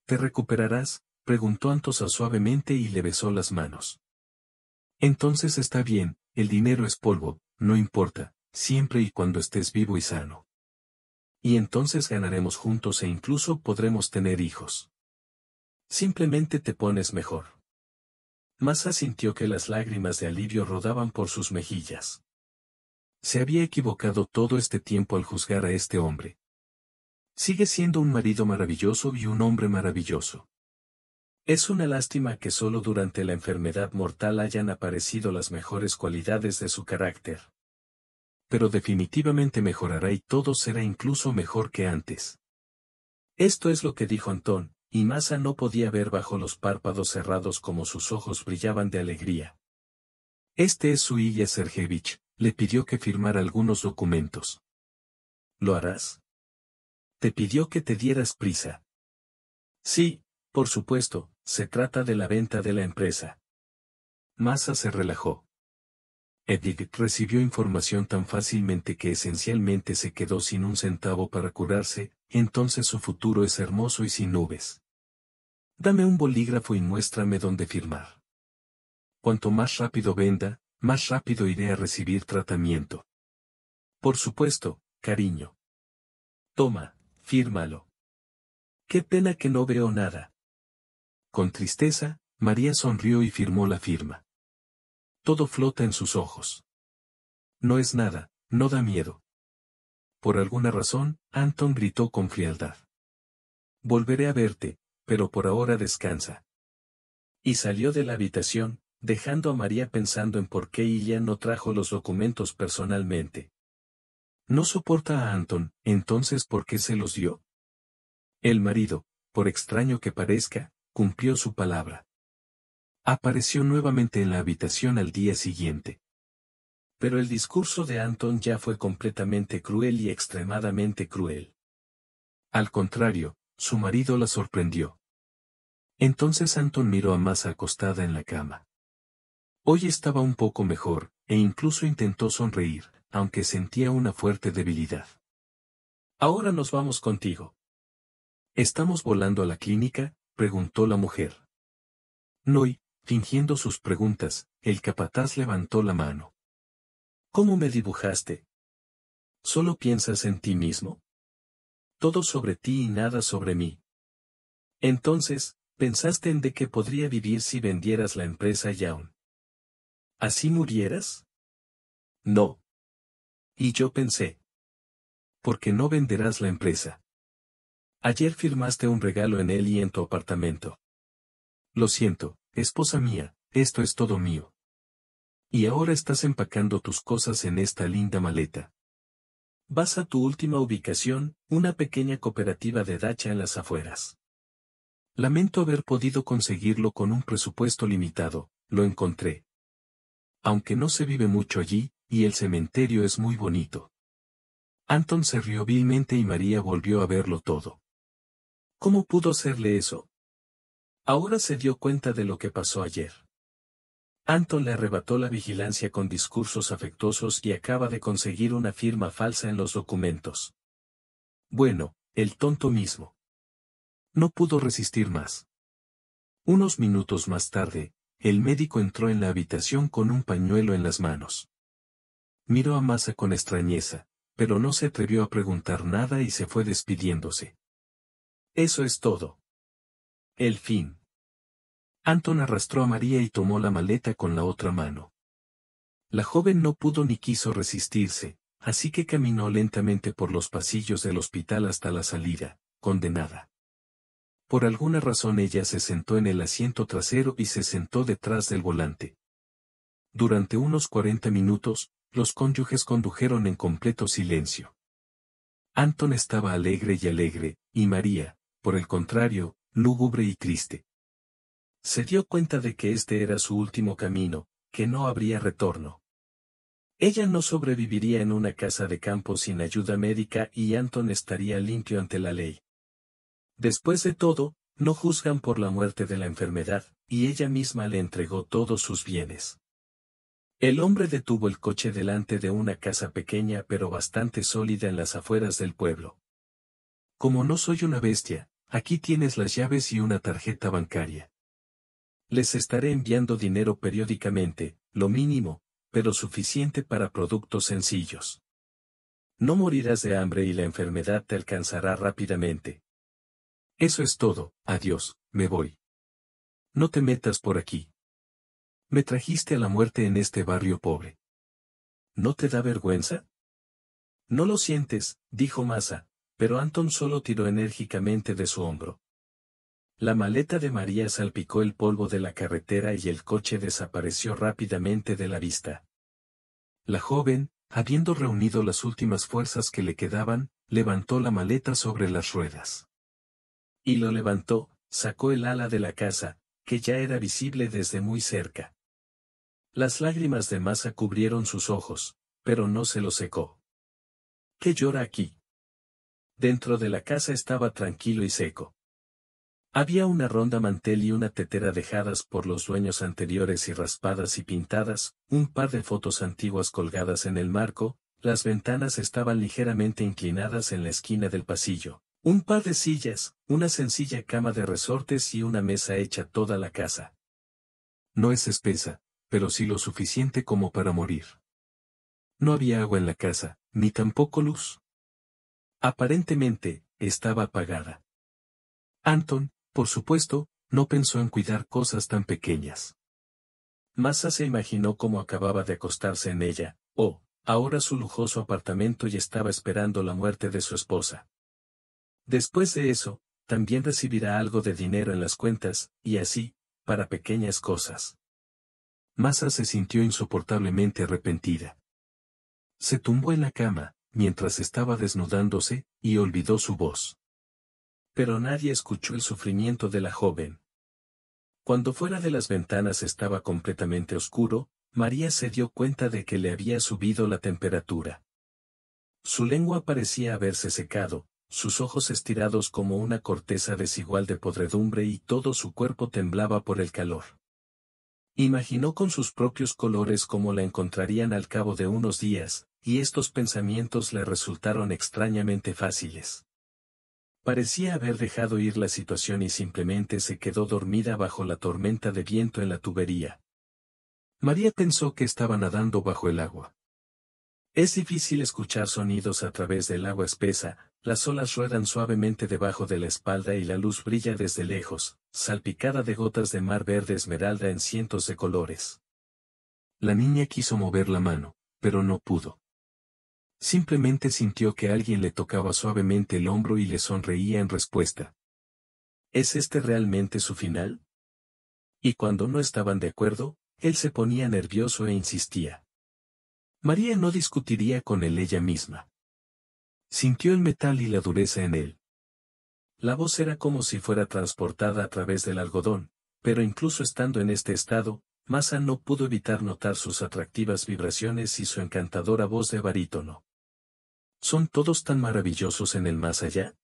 ¿Te recuperarás? Preguntó Antosa suavemente y le besó las manos. Entonces está bien, el dinero es polvo, no importa, siempre y cuando estés vivo y sano. Y entonces ganaremos juntos e incluso podremos tener hijos. Simplemente te pones mejor. Masa sintió que las lágrimas de alivio rodaban por sus mejillas. Se había equivocado todo este tiempo al juzgar a este hombre. Sigue siendo un marido maravilloso y un hombre maravilloso. Es una lástima que solo durante la enfermedad mortal hayan aparecido las mejores cualidades de su carácter. Pero definitivamente mejorará y todo será incluso mejor que antes. Esto es lo que dijo Antón, y Masa no podía ver bajo los párpados cerrados cómo sus ojos brillaban de alegría. Este es su Ilya Sergeyevich, le pidió que firmara algunos documentos. ¿Lo harás? Te pidió que te dieras prisa. Sí, por supuesto, se trata de la venta de la empresa. Masa se relajó. Edith recibió información tan fácilmente que esencialmente se quedó sin un centavo para curarse, entonces su futuro es hermoso y sin nubes. Dame un bolígrafo y muéstrame dónde firmar. Cuanto más rápido venda, más rápido iré a recibir tratamiento. Por supuesto, cariño. Toma, fírmalo. Qué pena que no veo nada. Con tristeza, María sonrió y firmó la firma. Todo flota en sus ojos. No es nada, no da miedo. Por alguna razón, Anton gritó con frialdad. Volveré a verte, pero por ahora descansa. Y salió de la habitación, dejando a María pensando en por qué ella no trajo los documentos personalmente. No soporta a Anton, entonces ¿por qué se los dio? El marido, por extraño que parezca, cumplió su palabra. Apareció nuevamente en la habitación al día siguiente. Pero el discurso de Anton ya fue completamente cruel y extremadamente cruel. Al contrario, su marido la sorprendió. Entonces Anton miró a Masa acostada en la cama. Hoy estaba un poco mejor, e incluso intentó sonreír, aunque sentía una fuerte debilidad. Ahora nos vamos contigo. ¿Estamos volando a la clínica?, preguntó la mujer. No, y, fingiendo sus preguntas, el capataz levantó la mano. ¿Cómo me dibujaste? ¿Solo piensas en ti mismo? Todo sobre ti y nada sobre mí. Entonces, ¿pensaste en de qué podría vivir si vendieras la empresa y aún ¿así murieras? No. Y yo pensé. ¿Por qué no venderás la empresa? Ayer firmaste un regalo en él y en tu apartamento. Lo siento, esposa mía, esto es todo mío. Y ahora estás empacando tus cosas en esta linda maleta. Vas a tu última ubicación, una pequeña cooperativa de dacha en las afueras. Lamento haber podido conseguirlo con un presupuesto limitado, lo encontré. Aunque no se vive mucho allí, y el cementerio es muy bonito. Anton se rió vilmente y María volvió a verlo todo. ¿Cómo pudo hacerle eso? Ahora se dio cuenta de lo que pasó ayer. Anton le arrebató la vigilancia con discursos afectuosos y acaba de conseguir una firma falsa en los documentos. Bueno, el tonto mismo. No pudo resistir más. Unos minutos más tarde, el médico entró en la habitación con un pañuelo en las manos. Miró a Masa con extrañeza, pero no se atrevió a preguntar nada y se fue despidiéndose. Eso es todo. El fin. Anton arrastró a María y tomó la maleta con la otra mano. La joven no pudo ni quiso resistirse, así que caminó lentamente por los pasillos del hospital hasta la salida, condenada. Por alguna razón ella se sentó en el asiento trasero y se sentó detrás del volante. Durante unos 40 minutos, los cónyuges condujeron en completo silencio. Anton estaba alegre, y María, por el contrario, lúgubre y triste. Se dio cuenta de que este era su último camino, que no habría retorno. Ella no sobreviviría en una casa de campo sin ayuda médica y Anton estaría limpio ante la ley. Después de todo, no juzgan por la muerte de la enfermedad, y ella misma le entregó todos sus bienes. El hombre detuvo el coche delante de una casa pequeña pero bastante sólida en las afueras del pueblo. Como no soy una bestia, aquí tienes las llaves y una tarjeta bancaria. Les estaré enviando dinero periódicamente, lo mínimo, pero suficiente para productos sencillos. No morirás de hambre y la enfermedad te alcanzará rápidamente. Eso es todo, adiós, me voy. No te metas por aquí. Me trajiste a la muerte en este barrio pobre. ¿No te da vergüenza? No lo sientes, dijo Masa, pero Anton solo tiró enérgicamente de su hombro. La maleta de María salpicó el polvo de la carretera y el coche desapareció rápidamente de la vista. La joven, habiendo reunido las últimas fuerzas que le quedaban, levantó la maleta sobre las ruedas. Y lo levantó, sacó el ala de la casa, que ya era visible desde muy cerca. Las lágrimas de Masa cubrieron sus ojos, pero no se los secó. ¿Qué llora aquí? Dentro de la casa estaba tranquilo y seco. Había una ronda mantel y una tetera dejadas por los dueños anteriores y raspadas y pintadas, un par de fotos antiguas colgadas en el marco, las ventanas estaban ligeramente inclinadas en la esquina del pasillo, un par de sillas, una sencilla cama de resortes y una mesa hecha toda la casa. No es espesa, pero sí lo suficiente como para morir. No había agua en la casa, ni tampoco luz. Aparentemente, estaba apagada. Anton, por supuesto, no pensó en cuidar cosas tan pequeñas. Masa se imaginó cómo acababa de acostarse en ella, ahora su lujoso apartamento y estaba esperando la muerte de su esposa. Después de eso, también recibirá algo de dinero en las cuentas, y así, para pequeñas cosas. Masa se sintió insoportablemente arrepentida. Se tumbó en la cama, mientras estaba desnudándose, y olvidó su voz. Pero nadie escuchó el sufrimiento de la joven. Cuando fuera de las ventanas estaba completamente oscuro, María se dio cuenta de que le había subido la temperatura. Su lengua parecía haberse secado, sus ojos estirados como una corteza desigual de podredumbre y todo su cuerpo temblaba por el calor. Imaginó con sus propios colores cómo la encontrarían al cabo de unos días, y estos pensamientos le resultaron extrañamente fáciles. Parecía haber dejado ir la situación y simplemente se quedó dormida bajo la tormenta de viento en la tubería. María pensó que estaba nadando bajo el agua. Es difícil escuchar sonidos a través del agua espesa, las olas ruedan suavemente debajo de la espalda y la luz brilla desde lejos, salpicada de gotas de mar verde esmeralda en cientos de colores. La niña quiso mover la mano, pero no pudo. Simplemente sintió que alguien le tocaba suavemente el hombro y le sonreía en respuesta. ¿Es este realmente su final? Y cuando no estaban de acuerdo, él se ponía nervioso e insistía. María no discutiría con él ella misma. Sintió el metal y la dureza en él. La voz era como si fuera transportada a través del algodón, pero incluso estando en este estado, Masa no pudo evitar notar sus atractivas vibraciones y su encantadora voz de barítono. ¿Son todos tan maravillosos en el más allá?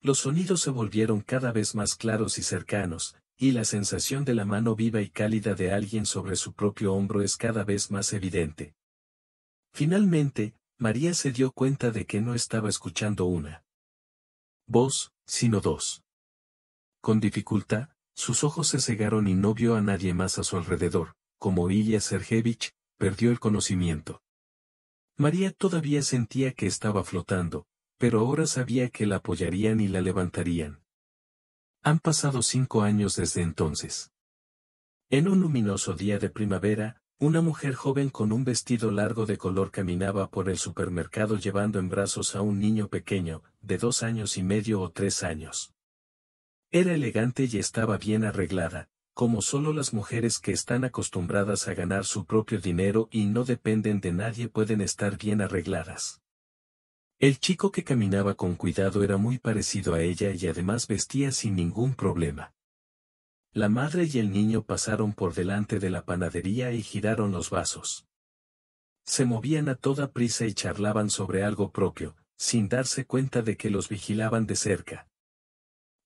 Los sonidos se volvieron cada vez más claros y cercanos, y la sensación de la mano viva y cálida de alguien sobre su propio hombro es cada vez más evidente. Finalmente, María se dio cuenta de que no estaba escuchando una voz, sino dos. Con dificultad, sus ojos se cegaron y no vio a nadie más a su alrededor. Como Ilya Sergeyevich, perdió el conocimiento. María todavía sentía que estaba flotando, pero ahora sabía que la apoyarían y la levantarían. Han pasado 5 años desde entonces. En un luminoso día de primavera, una mujer joven con un vestido largo de color caminaba por el supermercado llevando en brazos a un niño pequeño, de 2 años y medio o 3 años. Era elegante y estaba bien arreglada, como solo las mujeres que están acostumbradas a ganar su propio dinero y no dependen de nadie pueden estar bien arregladas. El chico que caminaba con cuidado era muy parecido a ella y además vestía sin ningún problema. La madre y el niño pasaron por delante de la panadería y giraron los vasos. Se movían a toda prisa y charlaban sobre algo propio, sin darse cuenta de que los vigilaban de cerca.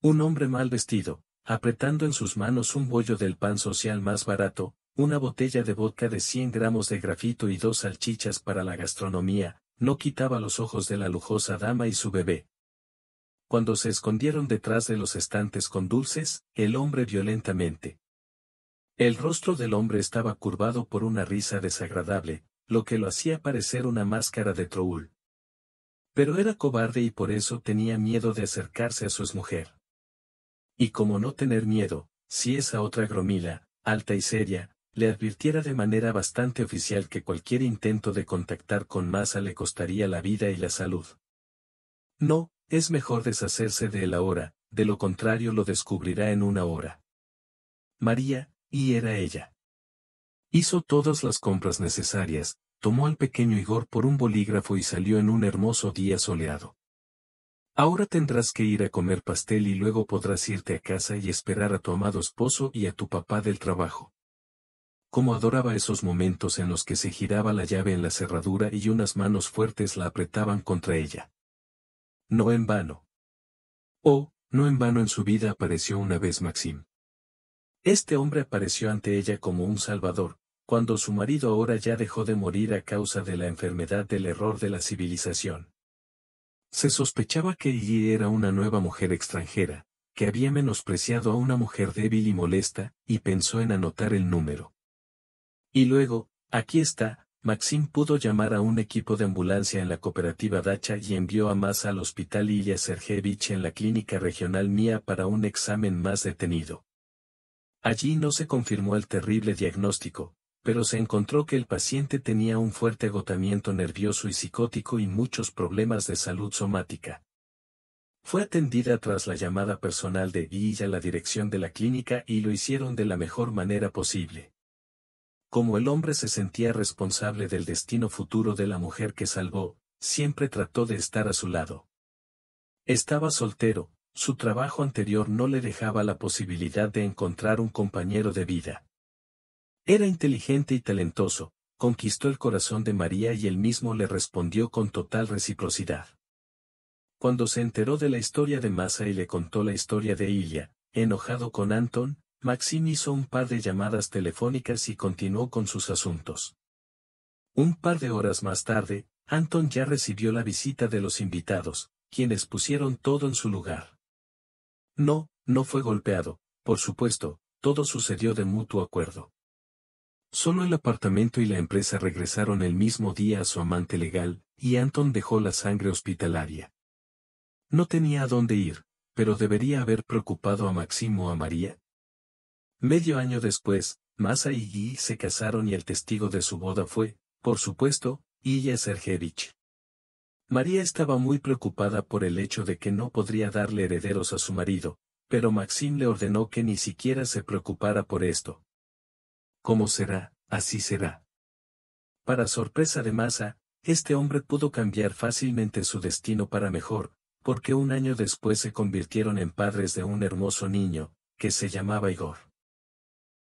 Un hombre mal vestido, apretando en sus manos un bollo del pan social más barato, una botella de vodka de 100 gramos de grafito y 2 salchichas para la gastronomía, no quitaba los ojos de la lujosa dama y su bebé. Cuando se escondieron detrás de los estantes con dulces, el hombre violentamente. El rostro del hombre estaba curvado por una risa desagradable, lo que lo hacía parecer una máscara de troul. Pero era cobarde y por eso tenía miedo de acercarse a su exmujer. Y como no tener miedo, si esa otra gromila, alta y seria, le advirtiera de manera bastante oficial que cualquier intento de contactar con Masa le costaría la vida y la salud. No, es mejor deshacerse de él ahora, de lo contrario lo descubrirá en una hora. María, y era ella. Hizo todas las compras necesarias, tomó al pequeño Igor por un bolígrafo y salió en un hermoso día soleado. Ahora tendrás que ir a comer pastel y luego podrás irte a casa y esperar a tu amado esposo y a tu papá del trabajo. Cómo adoraba esos momentos en los que se giraba la llave en la cerradura y unas manos fuertes la apretaban contra ella. No en vano. Oh, no en vano en su vida apareció una vez Maxim. Este hombre apareció ante ella como un salvador, cuando su marido ahora ya dejó de morir a causa de la enfermedad del error de la civilización. Se sospechaba que Yi era una nueva mujer extranjera, que había menospreciado a una mujer débil y molesta, y pensó en anotar el número. Y luego, aquí está, Maxim pudo llamar a un equipo de ambulancia en la cooperativa Dacha y envió a Masa al hospital Ilya Sergeyevich en la clínica regional Mía para un examen más detenido. Allí no se confirmó el terrible diagnóstico, pero se encontró que el paciente tenía un fuerte agotamiento nervioso y psicótico y muchos problemas de salud somática. Fue atendida tras la llamada personal de Ilya a la dirección de la clínica y lo hicieron de la mejor manera posible. Como el hombre se sentía responsable del destino futuro de la mujer que salvó, siempre trató de estar a su lado. Estaba soltero, su trabajo anterior no le dejaba la posibilidad de encontrar un compañero de vida. Era inteligente y talentoso, conquistó el corazón de María y él mismo le respondió con total reciprocidad. Cuando se enteró de la historia de Masa y le contó la historia de Ilya, enojado con Anton, Maxim hizo un par de llamadas telefónicas y continuó con sus asuntos. Un par de horas más tarde, Anton ya recibió la visita de los invitados, quienes pusieron todo en su lugar. No, no fue golpeado, por supuesto, todo sucedió de mutuo acuerdo. Solo el apartamento y la empresa regresaron el mismo día a su amante legal, y Anton dejó la sangre hospitalaria. No tenía a dónde ir, pero debería haber preocupado a Maxim o a María. Medio año después, Masa y Yi se casaron y el testigo de su boda fue, por supuesto, Ilya Sergeyevich. María estaba muy preocupada por el hecho de que no podría darle herederos a su marido, pero Maxim le ordenó que ni siquiera se preocupara por esto. Como será, así será. Para sorpresa de Masa, este hombre pudo cambiar fácilmente su destino para mejor, porque un año después se convirtieron en padres de un hermoso niño, que se llamaba Igor.